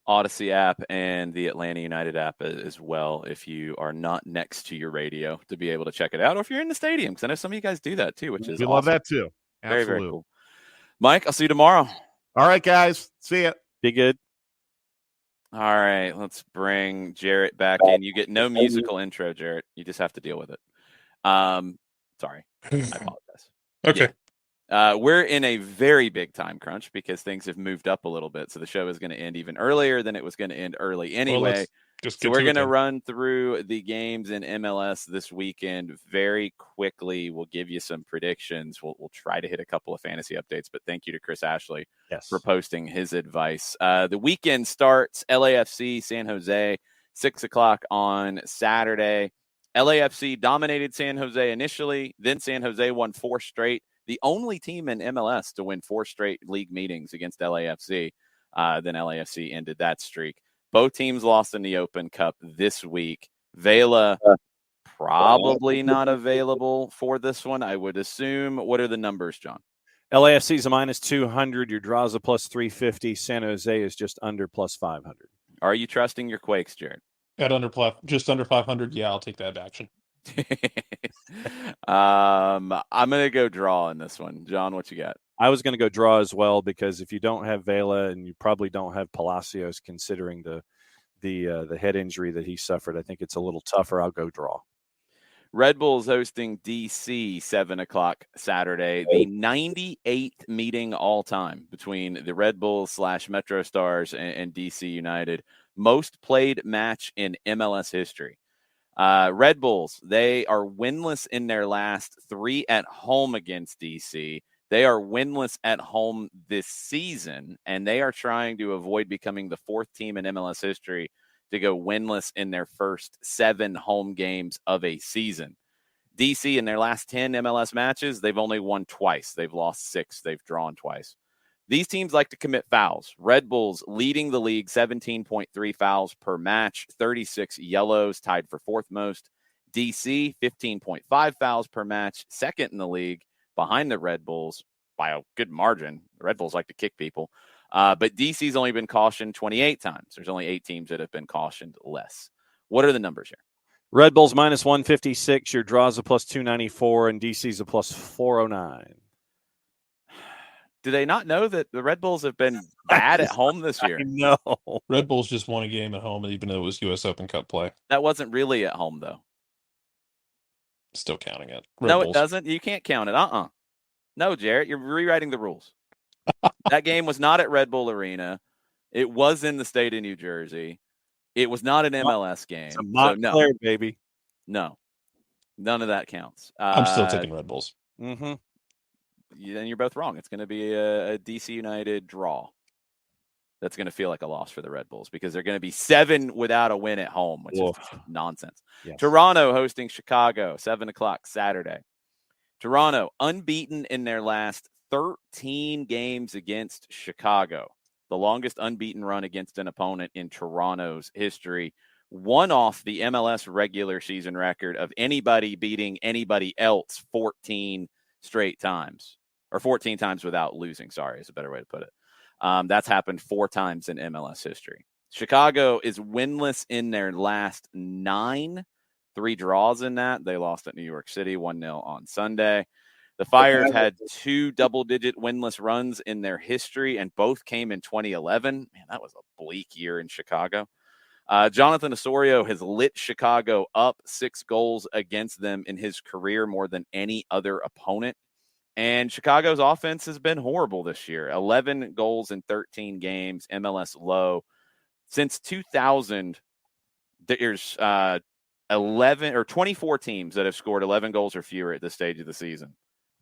[SPEAKER 1] Odyssey app and the Atlanta United app as well, if you are not next to your radio, to be able to check it out, or if you're in the stadium, because I know some of you guys do that too, which is
[SPEAKER 5] we
[SPEAKER 1] awesome.
[SPEAKER 5] Love that too.
[SPEAKER 1] Very, very cool. Mike, I'll see you tomorrow.
[SPEAKER 5] All right, guys. See ya.
[SPEAKER 2] Be good.
[SPEAKER 1] All right, let's bring Jarrett back in. You get no musical intro, Jarrett. You just have to deal with it. Sorry. I apologize.
[SPEAKER 3] Okay.
[SPEAKER 1] Yeah. We're in a very big time crunch because things have moved up a little bit. So the show is going to end even earlier than it was going to end early anyway. So we're going to run through the games in MLS this weekend very quickly. We'll give you some predictions. We'll try to hit a couple of fantasy updates, but thank you to Chris Ashley for posting his advice. The weekend starts LAFC, San Jose, 6 o'clock on Saturday. LAFC dominated San Jose initially, then San Jose won 4 straight. The only team in MLS to win 4 straight league meetings against LAFC. Then LAFC ended that streak. Both teams lost in the Open Cup this week. Vela probably not available for this one, I would assume. What are the numbers, John?
[SPEAKER 2] LAFC is a -200. Your draws a +350. San Jose is just under +500.
[SPEAKER 1] Are you trusting your Quakes, Jared?
[SPEAKER 3] At just under 500, yeah, I'll take that action.
[SPEAKER 1] I'm going to go draw in this one. John, what you got?
[SPEAKER 2] I was going to go draw as well, because if you don't have Vela and you probably don't have Palacios, considering the head injury that he suffered, I think it's a little tougher. I'll go draw.
[SPEAKER 1] Red Bulls hosting DC 7 o'clock Saturday, the 98th meeting all time between the Red Bulls / Metro Stars and DC United. Most played match in MLS history. Red Bulls, they are winless in their last 3 at home against DC. They are winless at home this season, and they are trying to avoid becoming the fourth team in MLS history to go winless in their first 7 home games of a season. DC, in their last 10 MLS matches, they've only won twice. They've lost 6. They've drawn twice. These teams like to commit fouls. Red Bulls leading the league, 17.3 fouls per match, 36 yellows, tied for 4th most. DC, 15.5 fouls per match, 2nd in the league, behind the Red Bulls by a good margin. The Red Bulls like to kick people. But DC's only been cautioned 28 times. There's only 8 teams that have been cautioned less. What are the numbers here?
[SPEAKER 2] Red Bulls minus 156. Your draws a plus 294, and DC's a plus 409.
[SPEAKER 1] Do they not know that the Red Bulls have been bad at home this year?
[SPEAKER 2] No.
[SPEAKER 3] Red Bulls just won a game at home, even though it was U.S. Open Cup play.
[SPEAKER 1] That wasn't really at home, though.
[SPEAKER 3] Still counting it.
[SPEAKER 1] No, it doesn't. You can't count it. No, Jarrett, you're rewriting the rules. That game was not at Red Bull Arena. It was in the state of New Jersey. It was not an MLS game.
[SPEAKER 2] It's a Montclair, baby.
[SPEAKER 1] No, none of that counts.
[SPEAKER 3] I'm still taking Red Bulls.
[SPEAKER 2] Mm-hmm.
[SPEAKER 1] Then you're both wrong. It's going to be a DC United draw. That's going to feel like a loss for the Red Bulls because they're going to be 7 without a win at home, which is nonsense.
[SPEAKER 2] Yes.
[SPEAKER 1] Toronto hosting Chicago, 7:00 Saturday. Toronto unbeaten in their last 13 games against Chicago, the longest unbeaten run against an opponent in Toronto's history. One off the MLS regular season record of anybody beating anybody else 14 straight times, or 14 times without losing, sorry, is a better way to put it. That's happened 4 times in MLS history. Chicago is winless in their last 9, 3 draws in that. They lost at New York City 1-0 on Sunday. The Fire had 2 double-digit winless runs in their history, and both came in 2011. Man, that was a bleak year in Chicago. Jonathan Osorio has lit Chicago up, 6 goals against them in his career, more than any other opponent. And Chicago's offense has been horrible this year. 11 goals in 13 games, MLS low. Since 2000, there's 11 or 24 teams that have scored 11 goals or fewer at this stage of the season.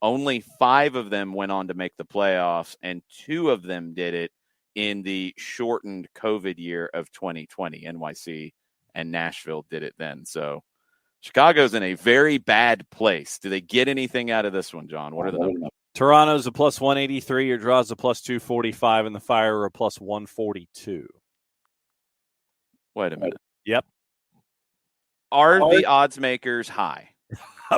[SPEAKER 1] Only 5 of them went on to make the playoffs, and 2 of them did it in the shortened COVID year of 2020. NYC and Nashville did it then. So Chicago's in a very bad place. Do they get anything out of this one, John? What are the numbers?
[SPEAKER 2] Toronto's a plus 183. Your draw's a plus 245, and the Fire are a plus 142.
[SPEAKER 1] Wait a minute.
[SPEAKER 2] Yep.
[SPEAKER 1] Are the odds makers high?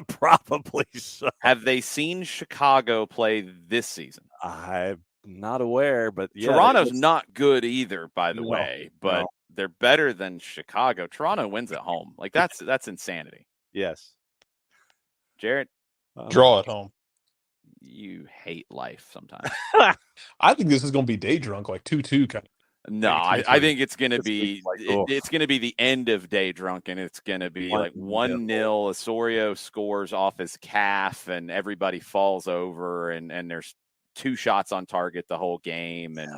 [SPEAKER 2] Probably so.
[SPEAKER 1] Have they seen Chicago play this season?
[SPEAKER 2] I'm not aware, but yeah,
[SPEAKER 1] Toronto's not good either, by the way, but they're better than Chicago. Toronto wins at home. Like that's insanity.
[SPEAKER 2] Yes.
[SPEAKER 1] Jarrett?
[SPEAKER 3] Draw at home.
[SPEAKER 1] You hate life sometimes.
[SPEAKER 3] I think this is going to be day drunk, like 2-2 kind of.
[SPEAKER 1] No, I think it's going to be it's going to be the end of day drunk, and it's going to be like 1-0. Osorio scores off his calf, and everybody falls over, and there's 2 shots on target the whole game, and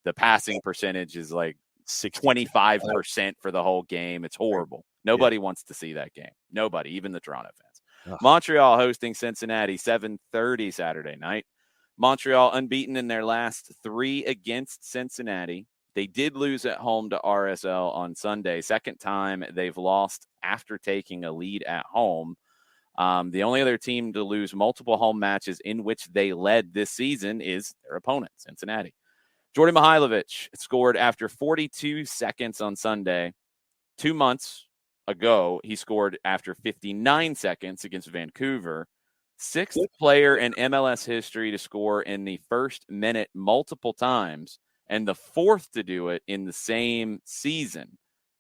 [SPEAKER 1] the passing percentage is like 25% for the whole game. It's horrible. Nobody wants to see that game. Nobody, even the Toronto fans. Montreal hosting Cincinnati, 7:30 Saturday night. Montreal unbeaten in their last 3 against Cincinnati. They did lose at home to RSL on Sunday. Second time they've lost after taking a lead at home. The only other team to lose multiple home matches in which they led this season is their opponent, Cincinnati. Jordan Mihailovic scored after 42 seconds on Sunday. 2 months ago, he scored after 59 seconds against Vancouver. 6th player in MLS history to score in the first minute multiple times, and the 4th to do it in the same season.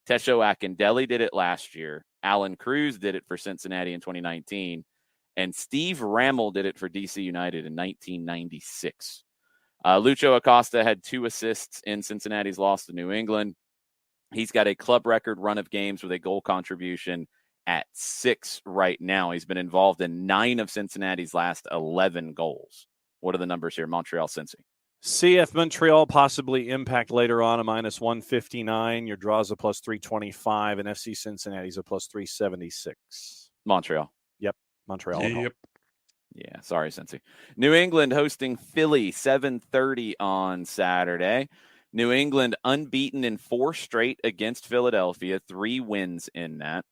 [SPEAKER 1] Tesho Akindele did it last year. Alan Cruz did it for Cincinnati in 2019. And Steve Rammel did it for DC United in 1996. Lucho Acosta had 2 assists in Cincinnati's loss to New England. He's got a club record run of games with a goal contribution at 6 right now. He's been involved in 9 of Cincinnati's last 11 goals. What are the numbers here? Montreal, Cincy.
[SPEAKER 2] CF Montreal possibly impact later on, a minus 159. Your draw's a plus 325, and FC Cincinnati's a plus 376.
[SPEAKER 1] Montreal.
[SPEAKER 2] Yep, Montreal.
[SPEAKER 3] Yep.
[SPEAKER 1] Yeah, sorry, Cincy. New England hosting Philly, 7:30 on Saturday. New England unbeaten in 4 straight against Philadelphia, 3 wins in that.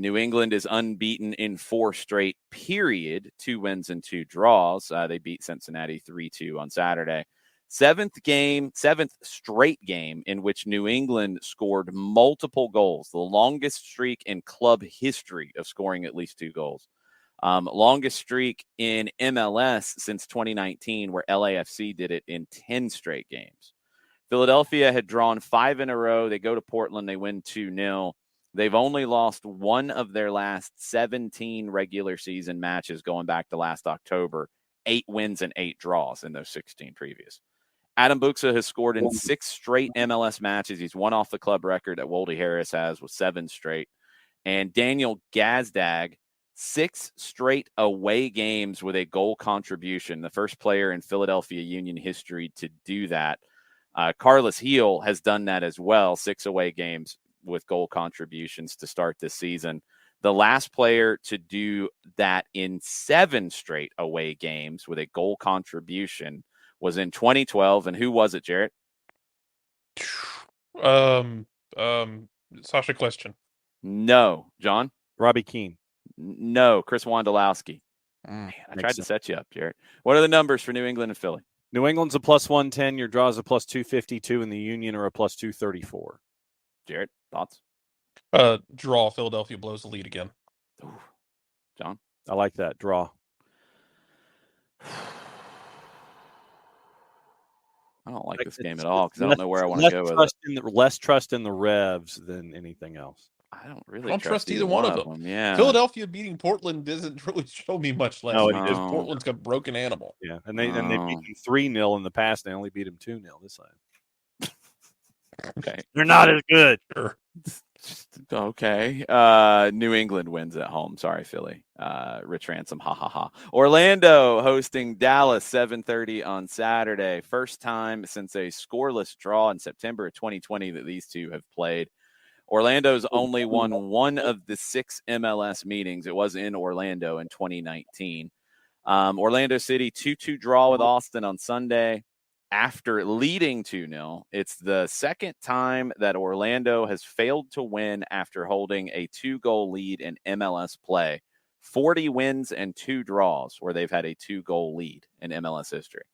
[SPEAKER 1] New England is unbeaten in 4 straight, period, 2 wins and 2 draws. They beat Cincinnati 3-2 on Saturday. 7th straight game in which New England scored multiple goals, the longest streak in club history of scoring at least 2 goals. Longest streak in MLS since 2019, where LAFC did it in 10 straight games. Philadelphia had drawn 5 in a row. They go to Portland. They win 2-0. They've only lost 1 of their last 17 regular season matches going back to last October. 8 wins and 8 draws in those 16 previous. Adam Buxa has scored in 6 straight MLS matches. He's one off the club record that Wolde Harris has with 7 straight. And Daniel Gazdag, 6 straight away games with a goal contribution, the first player in Philadelphia Union history to do that. Carlos Heel has done that as well, 6 away games with goal contributions to start this season. The last player to do that in 7 straight away games with a goal contribution was in 2012. And who was it, Jarrett?
[SPEAKER 3] Sasha Question.
[SPEAKER 1] No. John?
[SPEAKER 2] Robbie Keane.
[SPEAKER 1] No. Chris Wondolowski. Man, I tried to set you up, Jarrett. What are the numbers for New England and Philly?
[SPEAKER 2] New England's a +110. Your draws a +252, and the Union are a +234.
[SPEAKER 1] Jarrett, thoughts?
[SPEAKER 3] Draw. Philadelphia blows the lead again.
[SPEAKER 1] Ooh. John?
[SPEAKER 2] I like that. Draw.
[SPEAKER 1] I don't like this game at all because I don't know where I want to go with it.
[SPEAKER 2] Less trust in the Revs than anything else.
[SPEAKER 1] I don't really
[SPEAKER 3] trust either one of them.
[SPEAKER 1] Yeah.
[SPEAKER 3] Philadelphia beating Portland doesn't really show me much less.
[SPEAKER 2] No,
[SPEAKER 3] because Portland's got a broken animal.
[SPEAKER 2] Yeah, and they beat them 3-0 in the past. They only beat them 2-0 this time.
[SPEAKER 1] Okay.
[SPEAKER 2] They're not as good.
[SPEAKER 3] Sure.
[SPEAKER 1] Okay. New England wins at home. Sorry, Philly. Rich Ransom, ha ha ha. Orlando hosting Dallas, 7:30 on Saturday. First time since a scoreless draw in September of 2020 that these two have played. Orlando's only won 1 of the 6 MLS meetings. It was in Orlando in 2019. Orlando City 2-2 draw with Austin on Sunday. After leading 2-0, it's the second time that Orlando has failed to win after holding a 2-goal lead in MLS play. 40 wins and 2 draws where they've had a 2-goal lead in MLS history.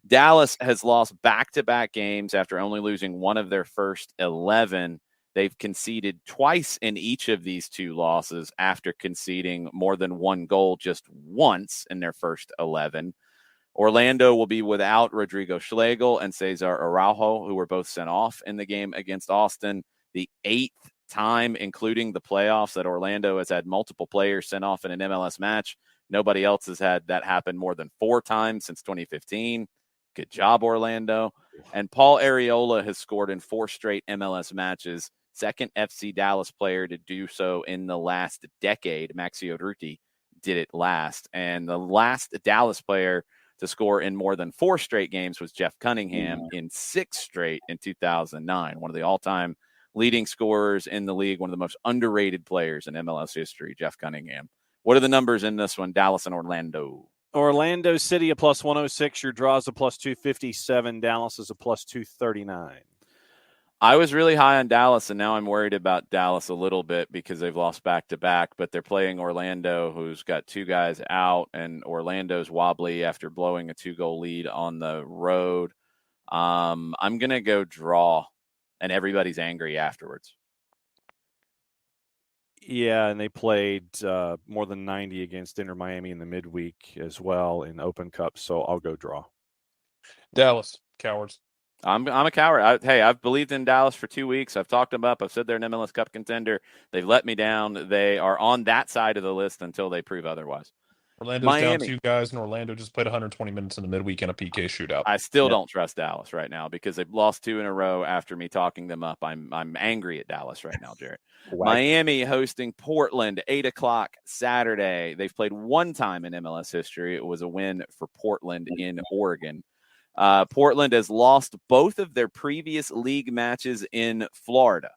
[SPEAKER 1] Dallas has lost back-to-back games after only losing 1 of their first 11. They've conceded twice in each of these 2 losses after conceding more than 1 goal just once in their first 11. Orlando will be without Rodrigo Schlegel and Cesar Araujo, who were both sent off in the game against Austin. The 8th time, including the playoffs, that Orlando has had multiple players sent off in an MLS match. Nobody else has had that happen more than 4 times since 2015. Good job, Orlando. And Paul Arriola has scored in 4 straight MLS matches. Second FC Dallas player to do so in the last decade. Maxi Urruti did it last. And the last Dallas player to score in more than 4 straight games was Jeff Cunningham in 6 straight in 2009. One of the all-time leading scorers in the league, one of the most underrated players in MLS history, Jeff Cunningham. What are the numbers in this one, Dallas and Orlando?
[SPEAKER 2] Orlando City a +106. Your draws a +257. Dallas is a +239.
[SPEAKER 1] I was really high on Dallas, and now I'm worried about Dallas a little bit because they've lost back-to-back, but they're playing Orlando, who's got 2 guys out, and Orlando's wobbly after blowing a 2-goal lead on the road. I'm going to go draw, and everybody's angry afterwards.
[SPEAKER 2] Yeah, and they played more than 90 against Inter Miami in the midweek as well in Open Cup, so I'll go draw.
[SPEAKER 3] Dallas, cowards.
[SPEAKER 1] I'm a coward. I've believed in Dallas for 2 weeks. I've talked them up. I've said they're an MLS Cup contender. They've let me down. They are on that side of the list until they prove otherwise.
[SPEAKER 3] Orlando's down 2 guys, and Orlando just played 120 minutes in the midweek in a PK shootout.
[SPEAKER 1] I still don't trust Dallas right now because they've lost 2 in a row after me talking them up. I'm angry at Dallas right now, Jarrett. Miami hosting Portland, 8:00 Saturday. They've played 1 time in MLS history. It was a win for Portland in Oregon. Portland has lost both of their previous league matches in Florida.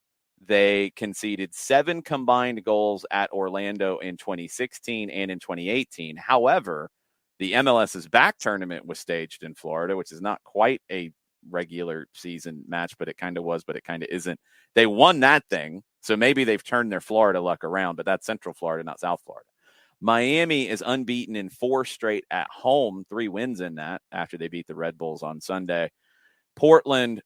[SPEAKER 1] They conceded 7 combined goals at Orlando in 2016 and in 2018. However, the MLS's back tournament was staged in Florida, which is not quite a regular season match, but it kind of was, but it kind of isn't. They won that thing, so maybe they've turned their Florida luck around, but that's Central Florida, not South Florida. Miami is unbeaten in 4 straight at home, 3 wins in that after they beat the Red Bulls on Sunday. Portland,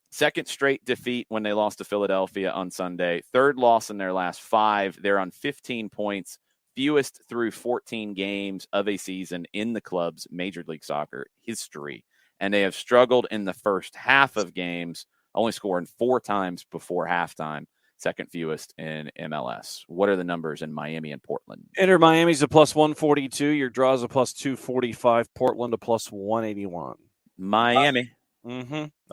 [SPEAKER 1] second straight defeat when they lost to Philadelphia on Sunday. 3rd loss in their last 5. They're on 15 points, fewest through 14 games of a season in the club's Major League Soccer history. And they have struggled in the first half of games, only scoring 4 times before halftime, second fewest in MLS. What are the numbers in Miami and Portland?
[SPEAKER 2] Inter Miami's a plus 142. Your draw's a plus 245. Portland a plus 181.
[SPEAKER 1] Miami.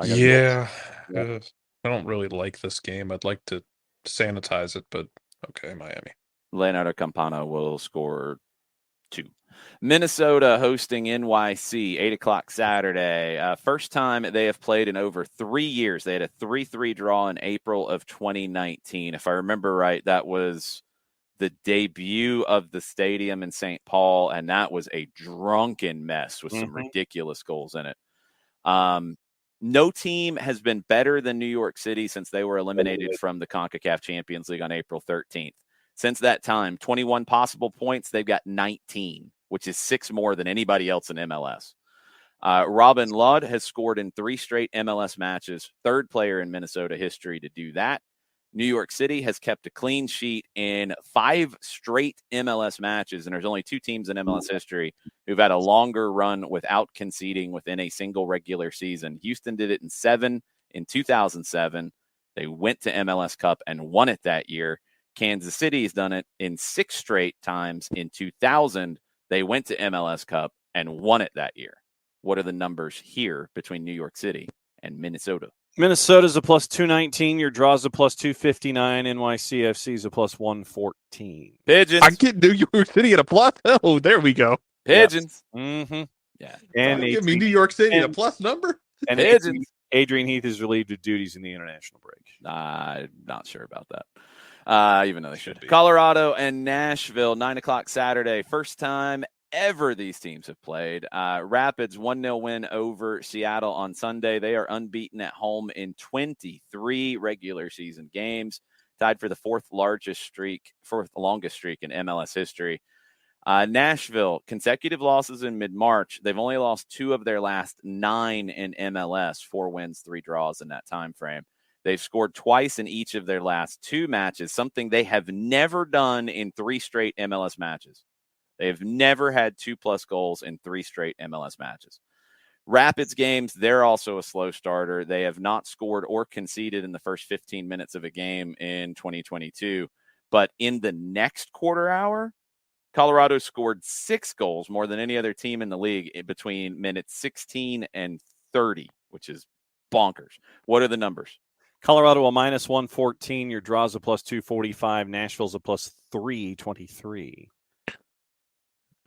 [SPEAKER 3] Yeah. I don't really like this game. I'd like to sanitize it, but okay, Miami.
[SPEAKER 1] Leonardo Campana will score 2. Minnesota hosting NYC, 8 o'clock Saturday. First time they have played in over 3 years. They had a 3-3 draw in April of 2019. If I remember right, that was the debut of the stadium in St. Paul, and that was a drunken mess with some ridiculous goals in it. No team has been better than New York City since they were eliminated from the CONCACAF Champions League on April 13th. Since that time, 21 possible points. They've got 19, which is 6 more than anybody else in MLS. Robin Ludd has scored in 3 straight MLS matches, 3rd player in Minnesota history to do that. New York City has kept a clean sheet in 5 straight MLS matches, and there's only 2 teams in MLS history who've had a longer run without conceding within a single regular season. Houston did it in 7 in 2007. They went to MLS Cup and won it that year. Kansas City has done it in 6 straight times in 2000. They went to MLS Cup and won it that year. What are the numbers here between New York City and Minnesota?
[SPEAKER 2] Minnesota's a plus 219. Your draw's a plus 259. NYCFC's a plus 114.
[SPEAKER 1] Pigeons.
[SPEAKER 3] I get New York City at a plus. Oh, there we go.
[SPEAKER 1] Pigeons.
[SPEAKER 2] Yeah.
[SPEAKER 3] And give me New York City at a plus number.
[SPEAKER 2] And
[SPEAKER 1] Pigeons.
[SPEAKER 2] Adrian Heath is relieved of duties in the international break.
[SPEAKER 1] I'm not sure about that. Even though they should. Colorado and Nashville, 9 o'clock Saturday. First time ever these teams have played. Rapids 1-0 win over Seattle on Sunday. They are unbeaten at home in 23 regular season games, tied for the 4th longest streak in MLS history. Nashville, consecutive losses in mid-March. They've only lost 2 of their last 9 in MLS, 4 wins, 3 draws in that time frame. They've scored twice in each of their last 2 matches, something they have never done in 3 straight MLS matches. They've never had 2+ goals in 3 straight MLS matches. Rapids games, they're also a slow starter. They have not scored or conceded in the first 15 minutes of a game in 2022. But in the next quarter hour, Colorado scored 6 goals, more than any other team in the league, between minutes 16 and 30, which is bonkers. What are the numbers?
[SPEAKER 2] Colorado a minus 114. Your draw's a plus 245. Nashville's a plus 323.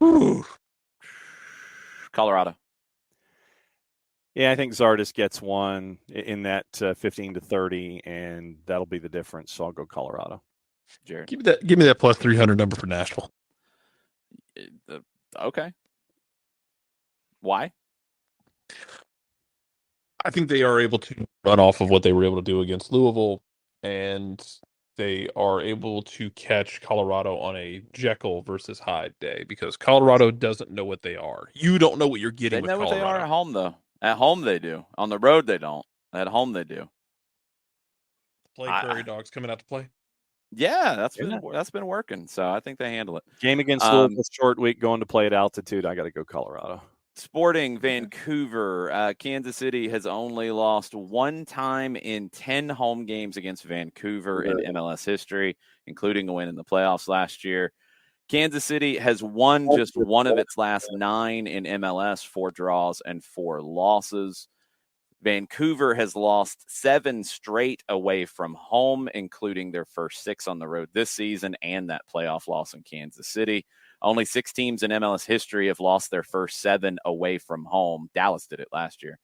[SPEAKER 3] Ooh.
[SPEAKER 1] Colorado.
[SPEAKER 2] Yeah, I think Zardes gets one in that 15 to 30, and that'll be the difference. So I'll go Colorado.
[SPEAKER 1] Jared.
[SPEAKER 3] Give me that plus 300 number for Nashville.
[SPEAKER 1] Okay. Why?
[SPEAKER 3] I think they are able to run off of what they were able to do against Louisville, and they are able to catch Colorado on a Jekyll versus Hyde day because Colorado doesn't know what they are. You don't know what you're getting with Colorado.
[SPEAKER 1] They know what they are at home, though. At home, they do. On the road, they don't. At home, they do.
[SPEAKER 3] Play Prairie Dogs coming out to play.
[SPEAKER 1] Yeah, that's been working. So I think they handle it.
[SPEAKER 2] Game against Louisville, short week, going to play at altitude. I got to go Colorado.
[SPEAKER 1] Sporting Vancouver. Kansas City has only lost 1 time in 10 home games against Vancouver in MLS history, including a win in the playoffs last year. Kansas City has won just 1 of its last 9 in MLS, 4 draws and 4 losses. Vancouver has lost 7 straight away from home, including their first 6 on the road this season and that playoff loss in Kansas City. Only 6 teams in MLS history have lost their first 7 away from home. Dallas did it last year.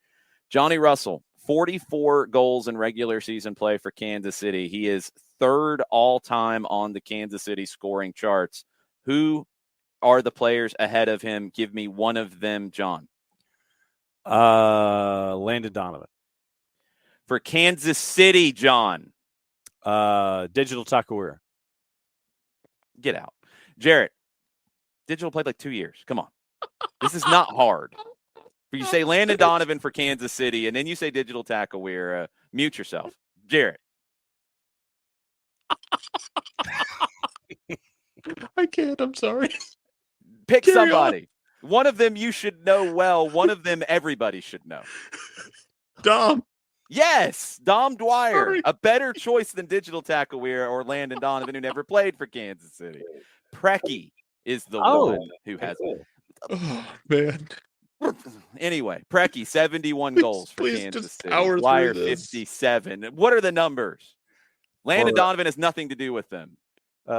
[SPEAKER 1] Johnny Russell, 44 goals in regular season play for Kansas City. He is third all-time on the Kansas City scoring charts. Who are the players ahead of him? Give me one of them, John.
[SPEAKER 2] Landon Donovan.
[SPEAKER 1] For Kansas City, John.
[SPEAKER 2] Digital Taquera.
[SPEAKER 1] Get out. Jarrett, Digital played like 2 years. Come on. This is not hard. You say Landon Donovan for Kansas City, and then you say Digital Taquera. Mute yourself. Jarrett.
[SPEAKER 3] I can't. I'm sorry.
[SPEAKER 1] Pick
[SPEAKER 3] Carry
[SPEAKER 1] somebody. One of them you should know well. One of them everybody should know.
[SPEAKER 3] Dom.
[SPEAKER 1] Yes, Dom Dwyer.
[SPEAKER 3] Sorry.
[SPEAKER 1] A better choice than Digital Taquera or Landon Donovan, who never played for Kansas City. Preki is the one who has it.
[SPEAKER 3] Oh, man.
[SPEAKER 1] Anyway, Preki, 71 goals for
[SPEAKER 3] please
[SPEAKER 1] Kansas
[SPEAKER 3] just
[SPEAKER 1] City.
[SPEAKER 3] power
[SPEAKER 1] Dwyer,
[SPEAKER 3] through this.
[SPEAKER 1] 57. What are the numbers? Landon Donovan has nothing to do with them.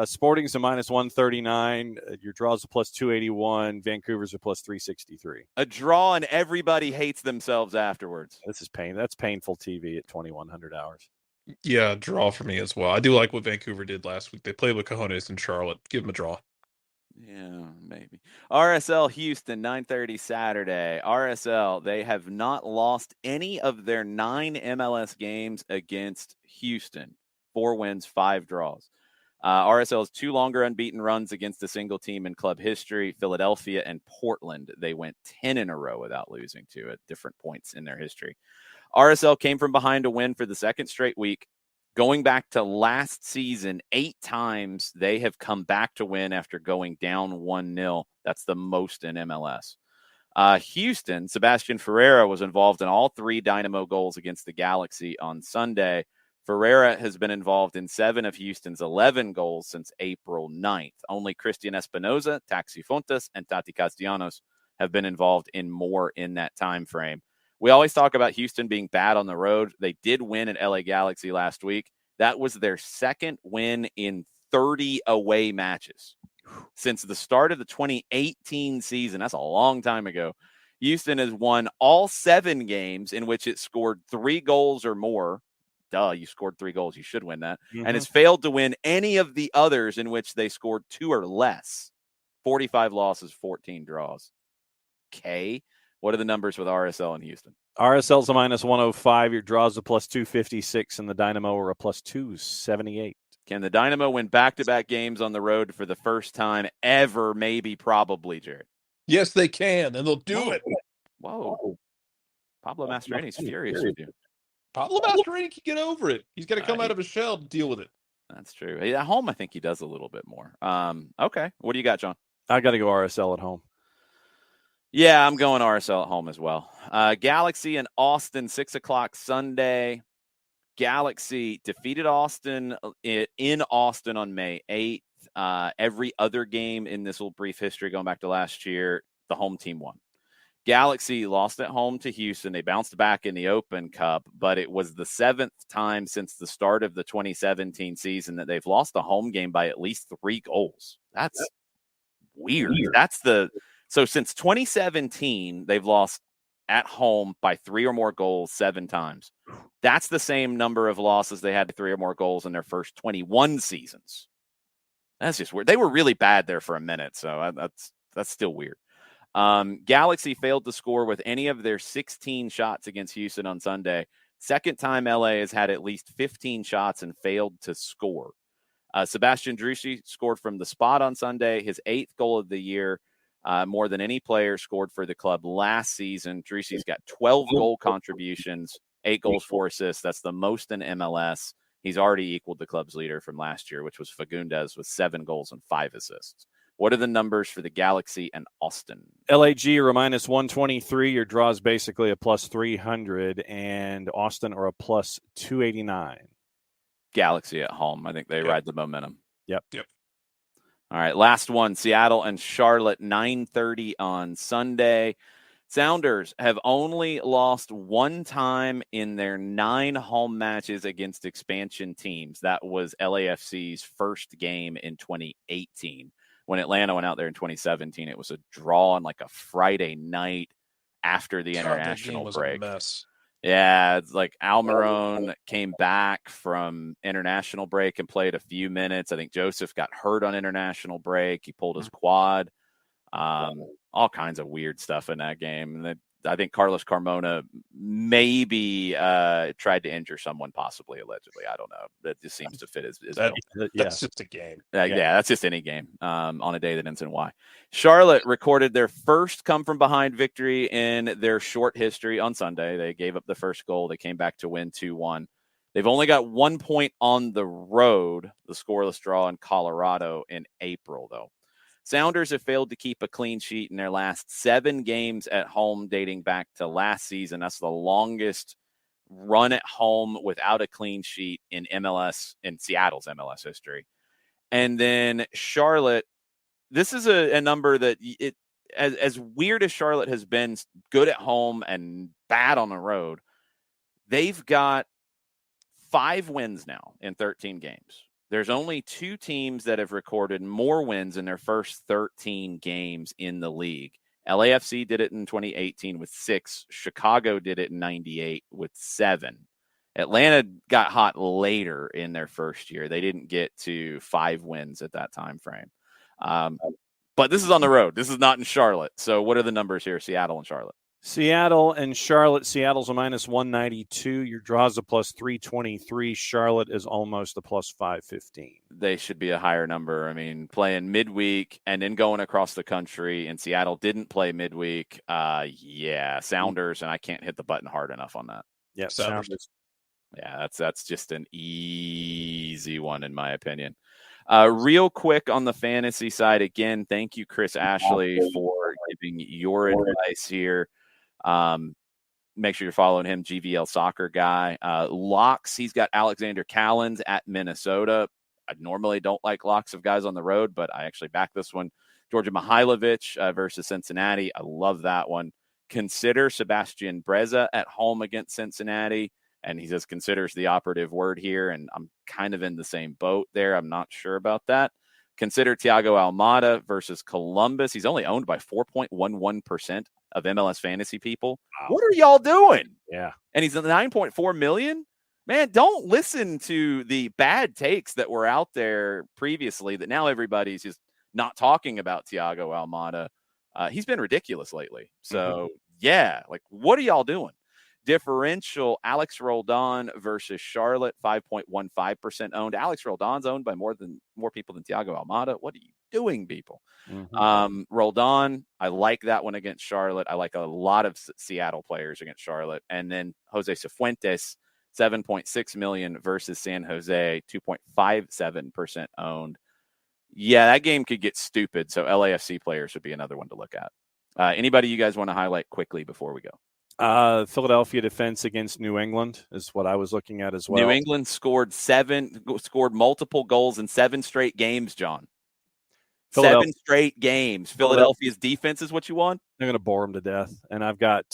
[SPEAKER 2] Sporting's a minus 139. Your draws a plus 281. Vancouver's a plus 363.
[SPEAKER 1] A draw, and everybody hates themselves afterwards.
[SPEAKER 2] This is pain. That's painful TV at 2100 hours.
[SPEAKER 3] Yeah, draw for me as well. I do like what Vancouver did last week. They played with cojones in Charlotte. Give them a draw.
[SPEAKER 1] Yeah, maybe. RSL Houston, 9:30 Saturday. RSL, they have not lost any of their 9 MLS games against Houston. 4 wins, 5 draws. RSL's 2 longer unbeaten runs against a single team in club history, Philadelphia and Portland. They went 10 in a row without losing to at different points in their history. RSL came from behind to win for the second straight week. Going back to last season, 8 times they have come back to win after going down 1-0. That's the most in MLS. Houston, Sebastian Ferreira was involved in all 3 Dynamo goals against the Galaxy on Sunday. Ferreira has been involved in 7 of Houston's 11 goals since April 9th. Only Christian Espinoza, Taxi Fontes, and Tati Castellanos have been involved in more in that time frame. We always talk about Houston being bad on the road. They did win at LA Galaxy last week. That was their second win in 30 away matches since the start of the 2018 season. That's a long time ago. Houston has won all 7 games in which it scored 3 goals or more. Duh, you scored 3 goals. You should win that.
[SPEAKER 2] Mm-hmm.
[SPEAKER 1] And has failed to win any of the others in which they scored 2 or less. 45 losses, 14 draws. Okay. What are the numbers with RSL in Houston?
[SPEAKER 2] RSL's a minus 105. Your draws a plus 256, and the Dynamo are a plus 278.
[SPEAKER 1] Can the Dynamo win back-to-back games on the road for the first time ever? Maybe, probably, Jared.
[SPEAKER 3] Yes, they can, and they'll do it.
[SPEAKER 1] Whoa. Pablo Mastroeni's furious with you.
[SPEAKER 3] Pablo Mastroeni can get over it. He's got to come out of his shell to deal with it.
[SPEAKER 1] That's true. At home, I think he does a little bit more. Okay. What do you got, John?
[SPEAKER 2] I got to go RSL at home.
[SPEAKER 1] Yeah, I'm going RSL at home as well. Galaxy and Austin, 6 o'clock Sunday. Galaxy defeated Austin in Austin on May 8th. Every other game in this little brief history going back to last year, the home team won. Galaxy lost at home to Houston. They bounced back in the Open Cup, but it was the 7th time since the start of the 2017 season that they've lost a home game by at least 3 goals. That's weird. So since 2017, they've lost at home by 3 or more goals 7 times. That's the same number of losses they had to 3 or more goals in their first 21 seasons. That's just weird. They were really bad there for a minute, so that's still weird. Galaxy failed to score with any of their 16 shots against Houston on Sunday. Second time LA has had at least 15 shots and failed to score. Sebastian Drucci scored from the spot on Sunday, his 8th goal of the year. More than any player scored for the club last season. Drucci's got 12 goal contributions, 8 goals, 4 assists. That's the most in MLS. He's already equaled the club's leader from last year, which was Fagundes with 7 goals and 5 assists. What are the numbers for the Galaxy and Austin?
[SPEAKER 2] LAG are a minus 123. Your draw is basically a plus 300, and Austin are a plus 289.
[SPEAKER 1] Galaxy at home. I think they ride the momentum.
[SPEAKER 2] Yep.
[SPEAKER 1] All right, last one, Seattle and Charlotte, 9:30 on Sunday. Sounders have only lost 1 time in their 9 home matches against expansion teams. That was LAFC's first game in 2018. When Atlanta went out there in 2017, it was a draw on like a Friday night after the international
[SPEAKER 3] was
[SPEAKER 1] break.
[SPEAKER 3] A mess.
[SPEAKER 1] Yeah, it's like Almiron came back from international break and played a few minutes. I think Joseph got hurt on international break. He pulled his quad. All kinds of weird stuff in that game. And I think Carlos Carmona maybe tried to injure someone, possibly, allegedly. I don't know. That just seems to fit his bill.
[SPEAKER 3] That's just a game.
[SPEAKER 1] Yeah, that's just any game on a day that ends in Y. Charlotte recorded their first come-from-behind victory in their short history on Sunday. They gave up the first goal. They came back to win 2-1. They've only got 1 point on the road, the scoreless draw in Colorado in April, though. Sounders have failed to keep a clean sheet in their last 7 games at home dating back to last season. That's the longest run at home without a clean sheet in Seattle's MLS history. And then Charlotte, this is a number that as weird as Charlotte has been, good at home and bad on the road, they've got 5 wins now in 13 games. There's only 2 teams that have recorded more wins in their first 13 games in the league. LAFC did it in 2018 with 6. Chicago did it in 98 with 7. Atlanta got hot later in their first year. They didn't get to 5 wins at that time frame. But this is on the road. This is not in Charlotte. So what are the numbers here, Seattle and Charlotte?
[SPEAKER 2] Seattle and Charlotte. Seattle's a minus 192. Your draw's a plus 323. Charlotte is almost a plus 515.
[SPEAKER 1] They should be a higher number. I mean, playing midweek and then going across the country, and Seattle didn't play midweek. Sounders, and I can't hit the button hard enough on that.
[SPEAKER 2] Yeah, Sounders.
[SPEAKER 1] Yeah, that's just an easy one in my opinion. Real quick on the fantasy side, again, thank you, Chris Ashley, for giving your advice here. Make sure you're following him, GVL Soccer Guy. Locks, he's got Alexander Callens at Minnesota. I normally don't like locks of guys on the road, but I actually back this one. Georgia Mihailovic versus Cincinnati. I love that one. Consider Sebastian Breza at home against Cincinnati. And he says considers the operative word here, and I'm kind of in the same boat there. I'm not sure about that. Consider Thiago Almada versus Columbus. He's only owned by 4.11% of MLS fantasy people. Wow. What are y'all doing?
[SPEAKER 2] Yeah.
[SPEAKER 1] And he's at 9.4 million. Man, don't listen to the bad takes that were out there previously that now everybody's just not talking about Thiago Almada. He's been ridiculous lately. So, what are y'all doing? Differential, Alex Roldan versus Charlotte, 5.15% owned. Alex Roldan's owned by more people than Thiago Almada. What are you doing, people? Roldan, I like that one against Charlotte. I like a lot of Seattle players against Charlotte. And then Jose Cifuentes, 7.6 million versus San Jose, 2.57% owned. Yeah, that game could get stupid. So LAFC players would be another one to look at. Anybody you guys want to highlight quickly before we go?
[SPEAKER 2] Philadelphia defense against New England is what I was looking at as well.
[SPEAKER 1] New England scored multiple goals in 7 straight games, John. 7 straight games. Philadelphia's defense is what you want?
[SPEAKER 2] They're going to bore them to death. And I've got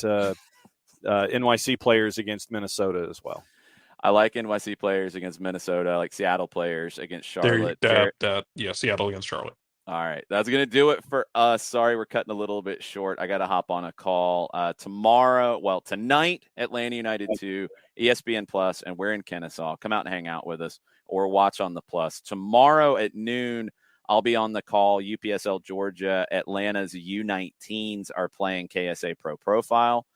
[SPEAKER 2] NYC players against Minnesota as well.
[SPEAKER 1] I like NYC players against Minnesota. I like Seattle players against Charlotte.
[SPEAKER 3] Seattle against Charlotte.
[SPEAKER 1] All right. That's going to do it for us. Sorry, we're cutting a little bit short. I got to hop on a call tonight, Atlanta United 2, ESPN Plus, and we're in Kennesaw. Come out and hang out with us or watch on the Plus. Tomorrow at noon, I'll be on the call. UPSL Georgia, Atlanta's U19s are playing KSA Pro Profile.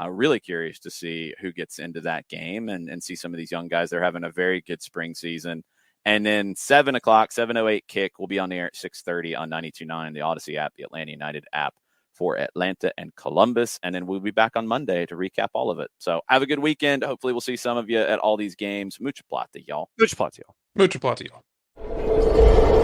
[SPEAKER 1] Really curious to see who gets into that game and see some of these young guys. They're having a very good spring season. And then 7 o'clock, 7:08 kick. We'll be on the air at 6:30 on 92.9, the Odyssey app, the Atlanta United app for Atlanta and Columbus. And then we'll be back on Monday to recap all of it. So have a good weekend. Hopefully we'll see some of you at all these games. Mucha plata, y'all.
[SPEAKER 2] Mucha plata, y'all.
[SPEAKER 3] Mucha plata, y'all.